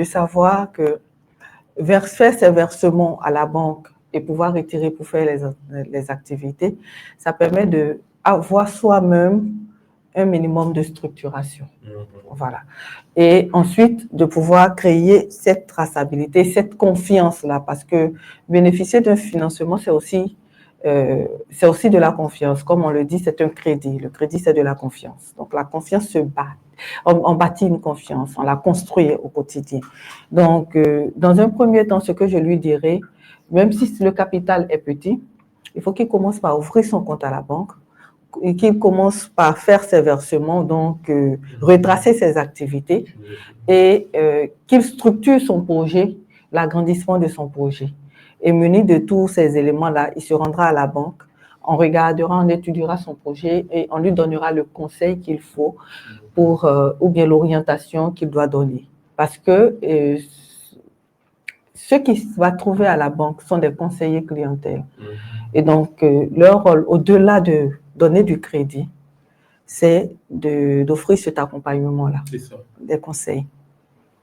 savoir que faire ses versements à la banque et pouvoir retirer pour faire les activités, ça permet d'avoir soi-même un minimum de structuration. Voilà. Et ensuite, de pouvoir créer cette traçabilité, cette confiance-là, parce que bénéficier d'un financement, c'est aussi de la confiance. Comme on le dit, c'est un crédit. Le crédit, c'est de la confiance. Donc, la confiance se bat. On bâtit une confiance, on la construit au quotidien. Donc, dans un premier temps, ce que je lui dirais, même si le capital est petit, il faut qu'il commence par ouvrir son compte à la banque et qu'il commence par faire ses versements, donc retracer ses activités et qu'il structure son projet, l'agrandissement de son projet. Et muni de tous ces éléments-là, il se rendra à la banque, on regardera, on étudiera son projet et on lui donnera le conseil qu'il faut pour, ou bien l'orientation qu'il doit donner. Parce que ceux qui va trouver à la banque sont des conseillers clientèle. Et donc, leur rôle, au-delà de donner du crédit, c'est d'offrir cet accompagnement-là, des conseils,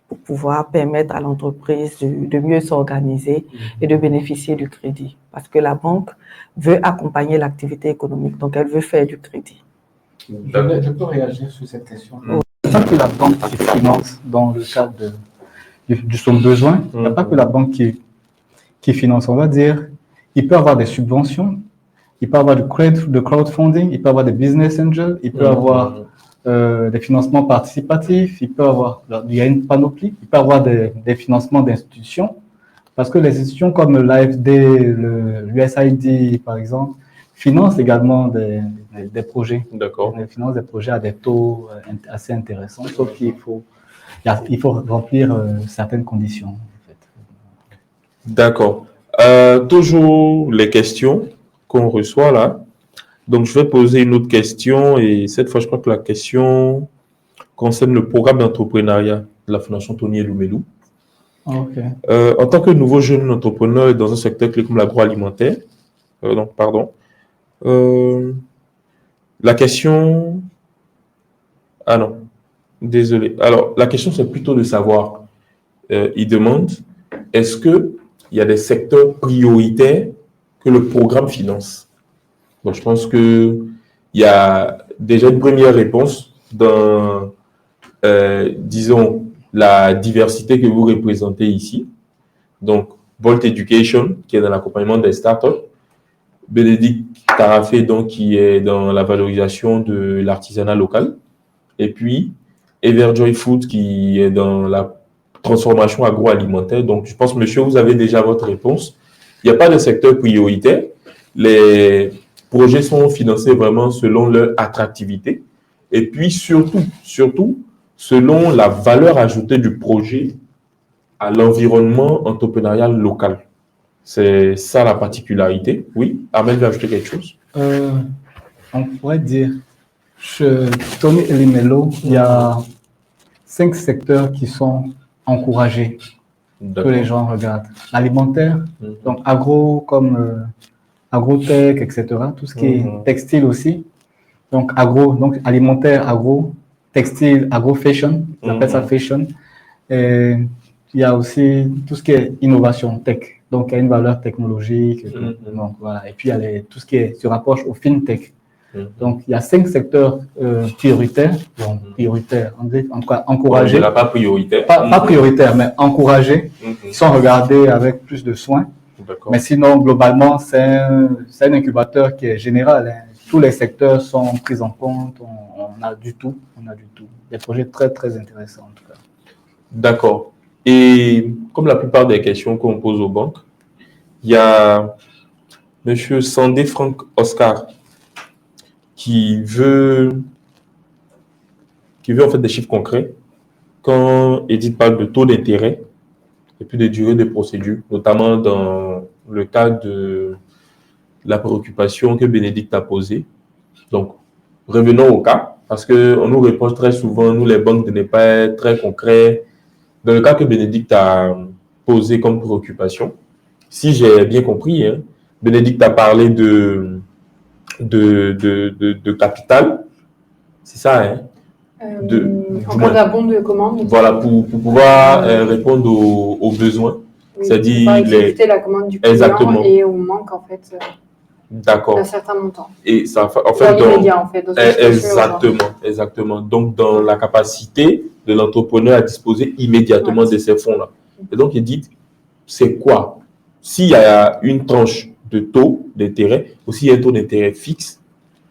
pour pouvoir permettre à l'entreprise de mieux s'organiser et de bénéficier du crédit. Parce que la banque veut accompagner l'activité économique, donc elle veut faire du crédit. Je peux réagir sur cette question. Il n'y a pas que la banque qui finance dans le cadre de son besoin. Il n'y a pas que la banque qui finance. On va dire, il peut avoir des subventions, il peut avoir de crowdfunding, il peut avoir des business angels, il peut avoir des financements participatifs, il y a une panoplie, il peut avoir des financements d'institutions, parce que les institutions comme l'AFD, l'USAID par exemple, financent également des projets. D'accord. Ils financent des projets à des taux assez intéressants, sauf qu'il faut remplir certaines conditions. En fait. D'accord. Toujours les questions qu'on reçoit là. Donc, je vais poser une autre question et cette fois, je crois que la question concerne le programme d'entrepreneuriat de la Fondation Tony Elumelu. Okay. En tant que nouveau jeune entrepreneur dans un secteur clé comme l'agroalimentaire, la question... Ah non, désolé. Alors, la question, c'est plutôt de savoir, il demande, est-ce qu'il y a des secteurs prioritaires que le programme finance? Donc, je pense qu'il y a déjà une première réponse dans, disons, la diversité que vous représentez ici. Donc, Bolt Education, qui est dans l'accompagnement des startups. Bénédicte Tarafé, donc, qui est dans la valorisation de l'artisanat local. Et puis, Everjoy Food, qui est dans la transformation agroalimentaire. Donc, je pense, monsieur, vous avez déjà votre réponse. Il n'y a pas de secteur prioritaire. Les projets sont financés vraiment selon leur attractivité. Et puis, surtout, selon la valeur ajoutée du projet à l'environnement entrepreneurial local. C'est ça la particularité. Oui, Armel veut ajouter quelque chose. On pourrait dire, chez Tony Elumelu, il y a 5 secteurs qui sont encouragés, que les gens regardent. L'alimentaire, donc agro comme agrotech, etc. Tout ce qui est textile aussi. Donc agro, donc alimentaire, agro, textile, agro-fashion, on appelle ça fashion. Et il y a aussi tout ce qui est innovation, tech. Donc il y a une valeur technologique. Donc, voilà. Et puis il y a tout ce qui se rapproche au fintech. Donc il y a 5 secteurs prioritaires, prioritaires, en tout cas encouragés. Pas prioritaire. Pas prioritaires, mais encouragés, qui sont regardés avec plus de soin. Mais sinon, globalement, c'est un incubateur qui est général. Hein. Tous les secteurs sont pris en compte, on a du tout. Des projets très, très intéressants en tout cas. D'accord. Et comme la plupart des questions qu'on pose aux banques, il y a M. Sandé Franck Oscar qui veut en fait des chiffres concrets, quand Edith parle de taux d'intérêt et puis de durée de procédure, notamment dans le cas de la préoccupation que Bénédicte a posée. Donc, revenons au cas, parce qu'on nous reproche très souvent, nous les banques, de ne pas être très concrets. Dans le cas que Bénédicte a posé comme préoccupation, si j'ai bien compris, hein, Bénédicte a parlé de capital, c'est ça, hein? En cas d'abond de commande. Voilà, pour pouvoir répondre aux besoins. Oui, C'est-à-dire exécuter la commande du client. Exactement. Et on manque en fait d'un certain montant. Et ça, en fait, l'immédiat, en fait, dans exactement. Donc, dans la capacité de l'entrepreneur à disposer immédiatement de ces fonds-là. Et donc, il dit, c'est quoi? S'il y a une tranche de taux d'intérêt, ou s'il y a un taux d'intérêt fixe,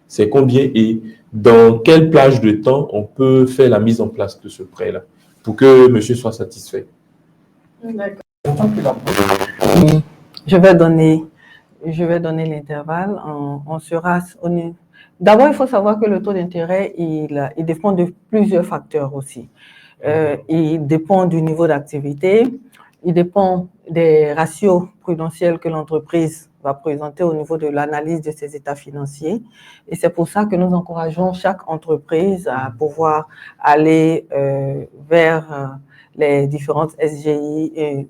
c'est combien et dans quelle plage de temps on peut faire la mise en place de ce prêt-là pour que monsieur soit satisfait? D'accord. Je vais donner l'intervalle. D'abord, il faut savoir que le taux d'intérêt, il dépend de plusieurs facteurs aussi. Il dépend du niveau d'activité, il dépend des ratios prudentiels que l'entreprise va présenter au niveau de l'analyse de ses états financiers. Et c'est pour ça que nous encourageons chaque entreprise à pouvoir aller vers les différentes SGI,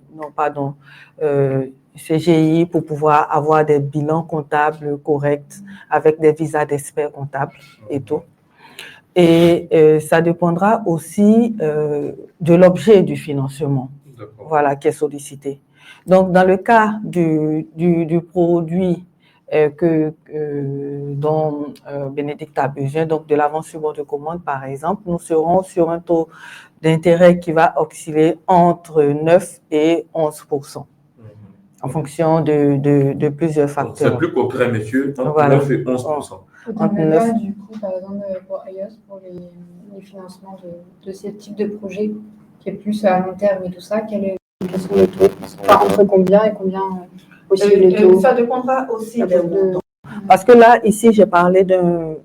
CGI, pour pouvoir avoir des bilans comptables corrects avec des visas d'experts comptables et tout. Et ça dépendra aussi de l'objet du financement, voilà, qui est sollicité. Donc, dans le cas du produit dont Bénédicte a besoin, donc de l'avance sur bon de commande, par exemple, nous serons sur un taux d'intérêt qui va osciller entre 9 et 11%, en fonction de plusieurs facteurs. C'est plus concret, monsieur, entre 9 et 11%. Au-delà, du coup, par exemple, pour IOS, pour les financements de ce type de projet, qui est plus à long terme et tout ça, quels sont les taux? Entre combien et combien aussi les taux? Ça dépendra aussi de... Parce que là, ici, j'ai parlé d'un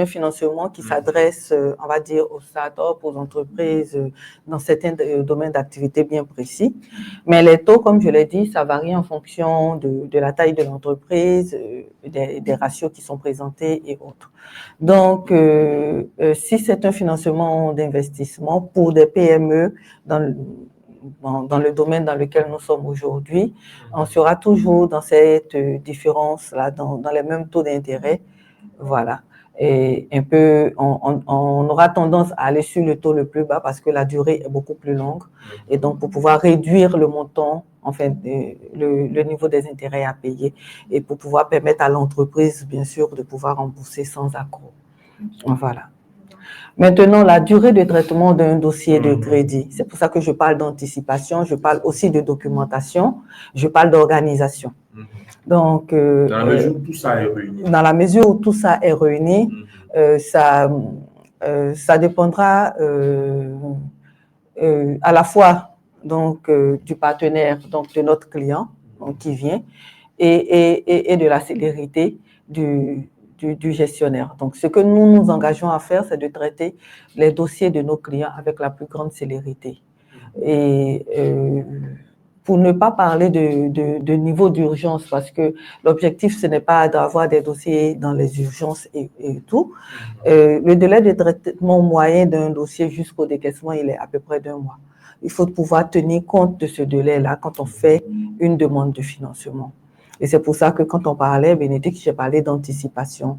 financement qui s'adresse, on va dire, aux startups, aux entreprises, dans certains domaines d'activité bien précis. Mais les taux, comme je l'ai dit, ça varie en fonction de la taille de l'entreprise, des ratios qui sont présentés et autres. Donc, si c'est un financement d'investissement pour des PME dans le domaine dans lequel nous sommes aujourd'hui, on sera toujours dans cette différence-là, dans les mêmes taux d'intérêt. Voilà. Et un peu, on aura tendance à aller sur le taux le plus bas parce que la durée est beaucoup plus longue. Et donc, pour pouvoir réduire le montant, enfin, le niveau des intérêts à payer et pour pouvoir permettre à l'entreprise, bien sûr, de pouvoir rembourser sans accroc. Voilà. Maintenant, la durée de traitement d'un dossier de crédit, c'est pour ça que je parle d'anticipation, je parle aussi de documentation, je parle d'organisation. Donc, dans la mesure où tout ça est réuni. Dans la mesure où tout ça est réuni, ça dépendra à la fois donc, du partenaire, donc de notre client donc, qui vient, et de la célérité du gestionnaire. Donc, ce que nous nous engageons à faire, c'est de traiter les dossiers de nos clients avec la plus grande célérité. Et pour ne pas parler de niveau d'urgence, parce que l'objectif, ce n'est pas d'avoir des dossiers dans les urgences et tout. Le délai de traitement moyen d'un dossier jusqu'au décaissement, il est à peu près d'1 mois. Il faut pouvoir tenir compte de ce délai-là quand on fait une demande de financement. Et c'est pour ça que quand on parlait, Bénédicte, j'ai parlé d'anticipation.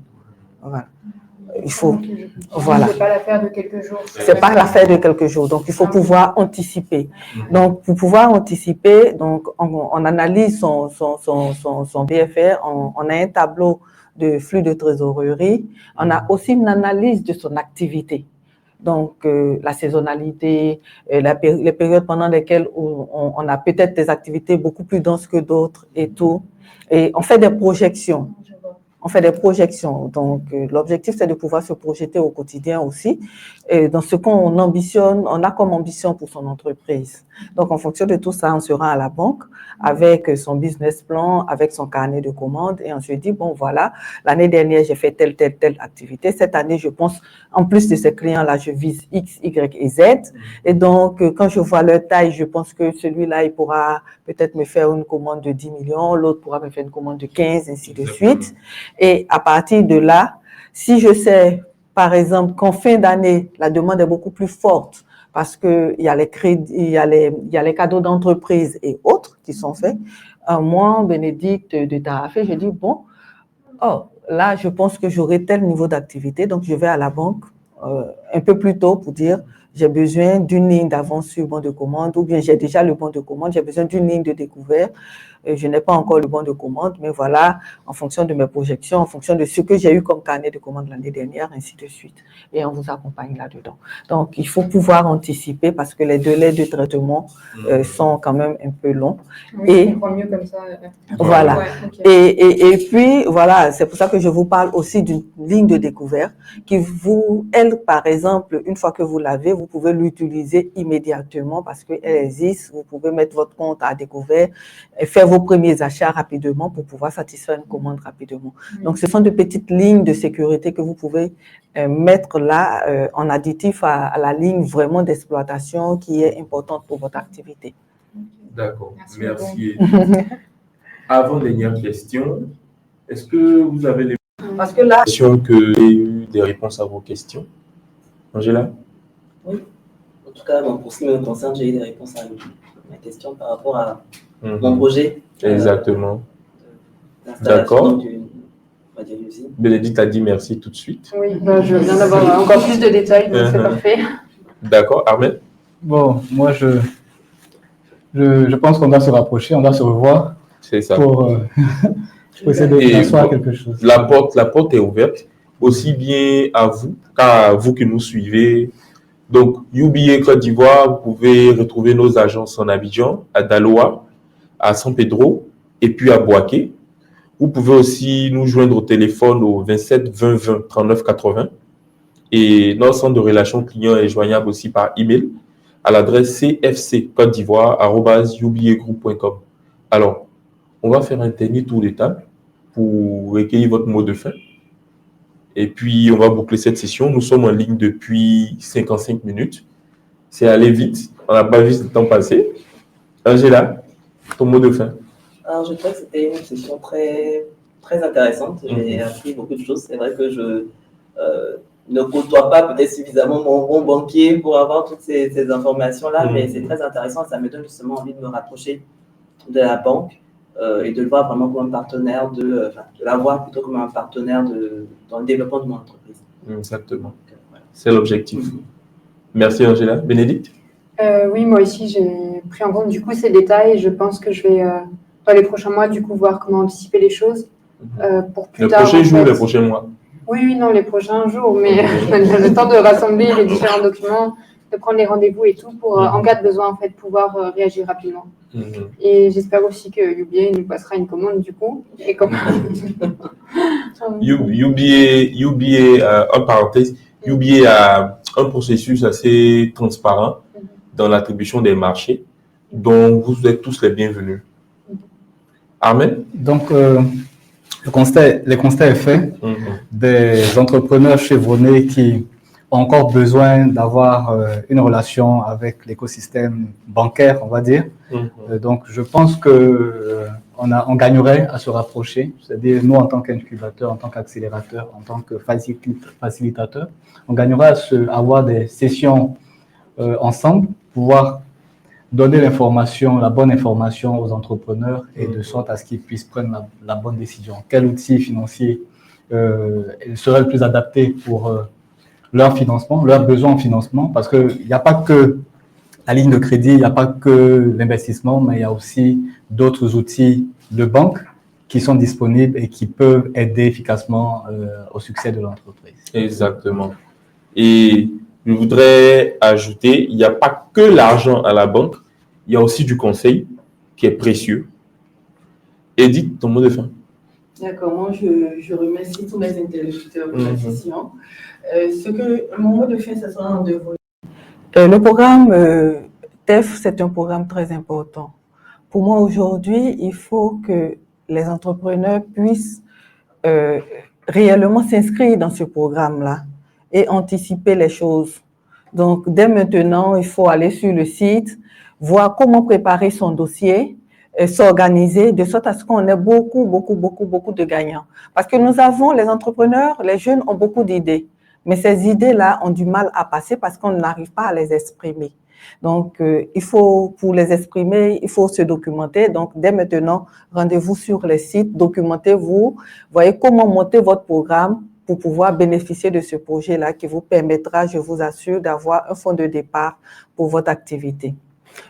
Voilà. Il faut, voilà. C'est pas l'affaire de quelques jours. C'est pas l'affaire de quelques jours. Donc, il faut pouvoir anticiper. Donc, pour pouvoir anticiper, donc, on analyse son BFR, on a un tableau de flux de trésorerie. On a aussi une analyse de son activité. Donc, la saisonnalité, les périodes pendant lesquelles on a peut-être des activités beaucoup plus denses que d'autres et tout. Et on fait des projections. On fait des projections. Donc, l'objectif, c'est de pouvoir se projeter au quotidien aussi et dans ce qu'on ambitionne, on a comme ambition pour son entreprise. Donc, en fonction de tout ça, on sera à la banque avec son business plan, avec son carnet de commandes et on se dit, bon, voilà, l'année dernière, j'ai fait telle activité. Cette année, je pense, en plus de ces clients-là, je vise X, Y et Z. Et donc, quand je vois leur taille, je pense que celui-là, il pourra peut-être me faire une commande de 10 millions, l'autre pourra me faire une commande de 15, ainsi de suite. Et à partir de là, si je sais, par exemple, qu'en fin d'année, la demande est beaucoup plus forte parce qu'il y a les crédits, il y a les cadeaux d'entreprise et autres qui sont faits. Moi, Bénédicte de Tarafé, je dis, bon, là, je pense que j'aurai tel niveau d'activité, donc je vais à la banque un peu plus tôt pour dire, j'ai besoin d'une ligne d'avance sur le bon de commande ou bien j'ai déjà le bon de commande, j'ai besoin d'une ligne de découvert. Je n'ai pas encore le bon de commande, mais voilà, en fonction de mes projections, en fonction de ce que j'ai eu comme carnet de commande l'année dernière, ainsi de suite. Et on vous accompagne là-dedans. Donc, il faut pouvoir anticiper parce que les délais de traitement sont quand même un peu longs. Oui, et je comprends mieux comme ça. Voilà. Ouais, okay. Et puis, voilà, c'est pour ça que je vous parle aussi d'une ligne de découvert qui elle, par exemple, une fois que vous l'avez, vous pouvez l'utiliser immédiatement parce qu'elle existe. Vous pouvez mettre votre compte à découvert et faire vos premiers achats rapidement pour pouvoir satisfaire une commande rapidement. Donc, ce sont de petites lignes de sécurité que vous pouvez mettre là en additif à la ligne vraiment d'exploitation qui est importante pour votre activité. D'accord, merci. Avant-dernière question, est-ce que vous avez des questions que j'ai eu des réponses à vos questions? Angela? Oui, en tout cas, pour ce qui me concerne, j'ai eu des réponses à ma question par rapport à mon projet. Exactement. D'accord. Bénédicte a dit merci tout de suite. Oui, je viens d'avoir encore plus de détails, donc c'est parfait. D'accord, Ahmed? Bon, moi, je pense qu'on doit se rapprocher, on doit se revoir. C'est ça. Pour essayer d'asseoir quelque chose. La porte est ouverte, aussi bien à vous qu'à vous qui nous suivez. Donc, UBA Côte d'Ivoire, vous pouvez retrouver nos agences en Abidjan, à Daloa, à San Pedro et puis à Boaké. Vous pouvez aussi nous joindre au téléphone au 27 20 20 39 80. Et notre centre de relations clients est joignable aussi par email à l'adresse cfccotedivoire@ubagroup.com. Alors, on va faire un dernier tour de table pour recueillir votre mot de fin. Et puis, on va boucler cette session. Nous sommes en ligne depuis 55 minutes. C'est allé vite. On n'a pas vu le temps passer. Angela, ton mot de fin. Alors, je trouve que c'était une session très, très intéressante. J'ai appris beaucoup de choses. C'est vrai que je ne côtoie pas peut-être suffisamment mon bon banquier pour avoir toutes ces informations-là, mais c'est très intéressant. Ça me donne justement envie de me rapprocher de la banque et de le voir vraiment comme un partenaire, de la voir plutôt comme un partenaire dans le développement de mon entreprise. Exactement. Donc, voilà. C'est l'objectif. Pour Angela. Bénédicte? Oui, moi aussi, j'ai pris en compte du coup ces détails. Je pense que je vais, dans les prochains mois, du coup, voir comment anticiper les choses pour plus tard. Les prochains jours, les prochains mois? Oui, non, les prochains jours, mais le temps de rassembler les différents documents, de prendre les rendez-vous et tout pour, en cas de besoin, en fait, pouvoir réagir rapidement. Et j'espère aussi que UBA nous passera une commande, du coup. Et comme... UBA, en parenthèse, UBA a un processus assez transparent dans l'attribution des marchés, donc vous êtes tous les bienvenus. Amen. Donc, le constat est fait. Des entrepreneurs chevronnés qui ont encore besoin d'avoir une relation avec l'écosystème bancaire, on va dire. Donc, je pense que on gagnerait à se rapprocher, c'est-à-dire nous en tant qu'incubateur, en tant qu'accélérateur, en tant que facilitateur, on gagnerait à avoir des sessions ensemble, pouvoir donner l'information, la bonne information aux entrepreneurs et de sorte à ce qu'ils puissent prendre la bonne décision. Quel outil financier serait le plus adapté pour leur financement, leurs besoins en financement, parce qu'il n'y a pas que la ligne de crédit, il n'y a pas que l'investissement, mais il y a aussi d'autres outils de banque qui sont disponibles et qui peuvent aider efficacement au succès de l'entreprise. Exactement. Et je voudrais ajouter, il n'y a pas que l'argent à la banque, il y a aussi du conseil qui est précieux. Edith, ton mot de fin. D'accord, moi je remercie tous mes interlocuteurs pour la session. Mon mot de fin, ce sera en 2 volets. Le programme TEF, c'est un programme très important. Pour moi, aujourd'hui, il faut que les entrepreneurs puissent réellement s'inscrire dans ce programme-là et anticiper les choses. Donc, dès maintenant, il faut aller sur le site, voir comment préparer son dossier, s'organiser de sorte à ce qu'on ait beaucoup de gagnants. Parce que nous avons, les entrepreneurs, les jeunes ont beaucoup d'idées, mais ces idées-là ont du mal à passer parce qu'on n'arrive pas à les exprimer. Donc, il faut, pour les exprimer, il faut se documenter. Donc, dès maintenant, rendez-vous sur les sites, documentez-vous, voyez comment monter votre programme pour pouvoir bénéficier de ce projet-là qui vous permettra, je vous assure, d'avoir un fonds de départ pour votre activité.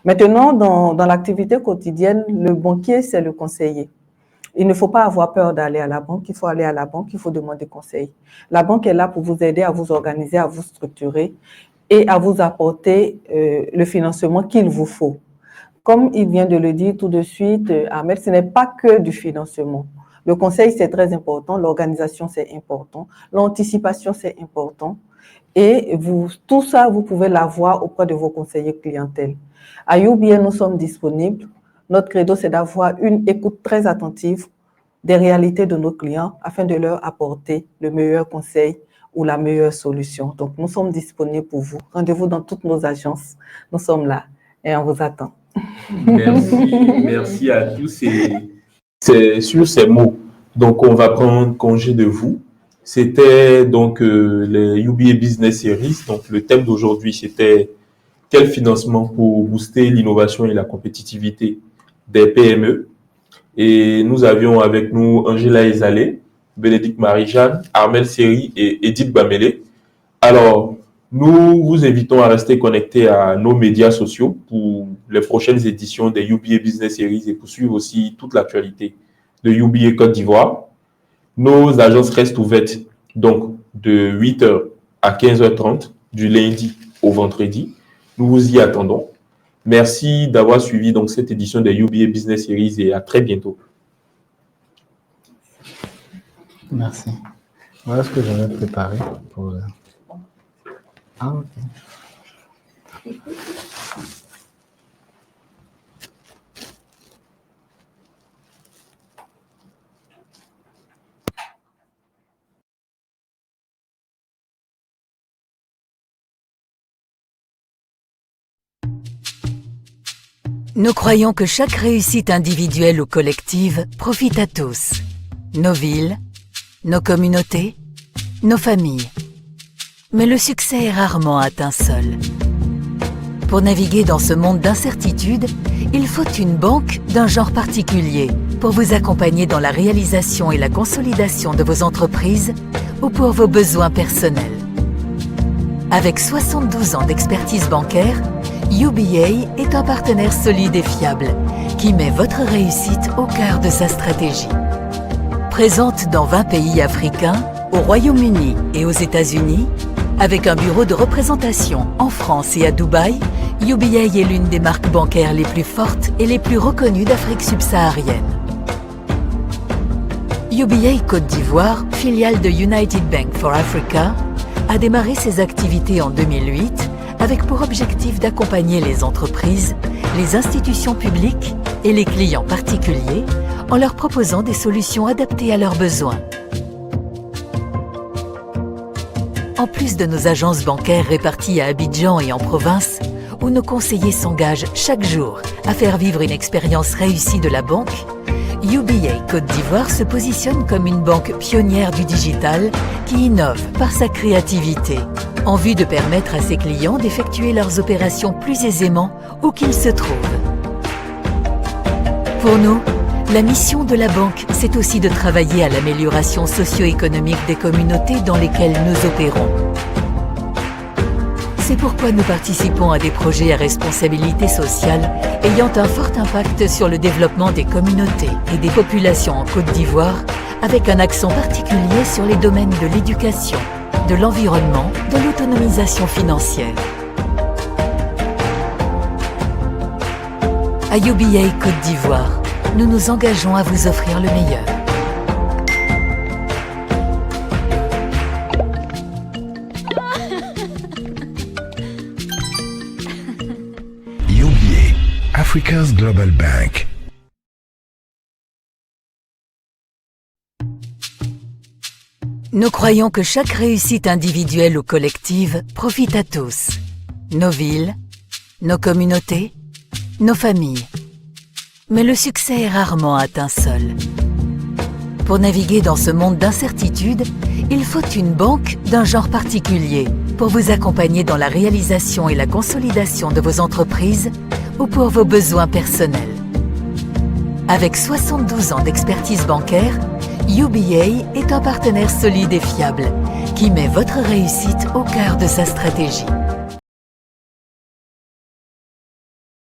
Maintenant, dans l'activité quotidienne, le banquier, c'est le conseiller. Il ne faut pas avoir peur d'aller à la banque, il faut aller à la banque, il faut demander conseil. La banque est là pour vous aider à vous organiser, à vous structurer et à vous apporter le financement qu'il vous faut. Comme il vient de le dire tout de suite, Ahmed, ce n'est pas que du financement. Le conseil, c'est très important, l'organisation, c'est important, l'anticipation, c'est important. Et tout ça, vous pouvez l'avoir auprès de vos conseillers clientèle. À UBA, nous sommes disponibles. Notre credo, c'est d'avoir une écoute très attentive des réalités de nos clients afin de leur apporter le meilleur conseil ou la meilleure solution. Donc, nous sommes disponibles pour vous. Rendez-vous dans toutes nos agences. Nous sommes là et on vous attend. Merci à tous. C'est sur ces mots. Donc, on va prendre congé de vous. C'était donc les UBA Business Series. Donc, le thème d'aujourd'hui, c'était quel financement pour booster l'innovation et la compétitivité des PME. Et nous avions avec nous Angela Ezalé, Bénédicte Marie-Jeanne, Armel Seri et Edith Bamele. Alors, nous vous invitons à rester connectés à nos médias sociaux pour les prochaines éditions des UBA Business Series et pour suivre aussi toute l'actualité de UBA Côte d'Ivoire. Nos agences restent ouvertes donc de 8h à 15h30 du lundi au vendredi. Nous vous y attendons. Merci d'avoir suivi donc cette édition des UBA Business Series et à très bientôt. Merci. Voilà ce que j'avais préparé pour... Ah, ok. Nous croyons que chaque réussite individuelle ou collective profite à tous. Nos villes, nos communautés, nos familles. Mais le succès est rarement atteint seul. Pour naviguer dans ce monde d'incertitude, il faut une banque d'un genre particulier pour vous accompagner dans la réalisation et la consolidation de vos entreprises ou pour vos besoins personnels. Avec 72 ans d'expertise bancaire, UBA est un partenaire solide et fiable qui met votre réussite au cœur de sa stratégie. Présente dans 20 pays africains, au Royaume-Uni et aux États-Unis, avec un bureau de représentation en France et à Dubaï, UBA est l'une des marques bancaires les plus fortes et les plus reconnues d'Afrique subsaharienne. UBA Côte d'Ivoire, filiale de United Bank for Africa, a démarré ses activités en 2008 avec pour objectif d'accompagner les entreprises, les institutions publiques et les clients particuliers en leur proposant des solutions adaptées à leurs besoins. En plus de nos agences bancaires réparties à Abidjan et en province, où nos conseillers s'engagent chaque jour à faire vivre une expérience réussie de la banque, UBA Côte d'Ivoire se positionne comme une banque pionnière du digital qui innove par sa créativité, en vue de permettre à ses clients d'effectuer leurs opérations plus aisément où qu'ils se trouvent. Pour nous, la mission de la banque, c'est aussi de travailler à l'amélioration socio-économique des communautés dans lesquelles nous opérons. C'est pourquoi nous participons à des projets à responsabilité sociale ayant un fort impact sur le développement des communautés et des populations en Côte d'Ivoire, avec un accent particulier sur les domaines de l'éducation, de l'environnement, de l'autonomisation financière. À UBA Côte d'Ivoire, nous nous engageons à vous offrir le meilleur. Africa's Global Bank. Nous croyons que chaque réussite individuelle ou collective profite à tous. Nos villes, nos communautés, nos familles. Mais le succès est rarement atteint seul. Pour naviguer dans ce monde d'incertitude, il faut une banque d'un genre particulier pour vous accompagner dans la réalisation et la consolidation de vos entreprises ou pour vos besoins personnels. Avec 72 ans d'expertise bancaire, UBA est un partenaire solide et fiable qui met votre réussite au cœur de sa stratégie.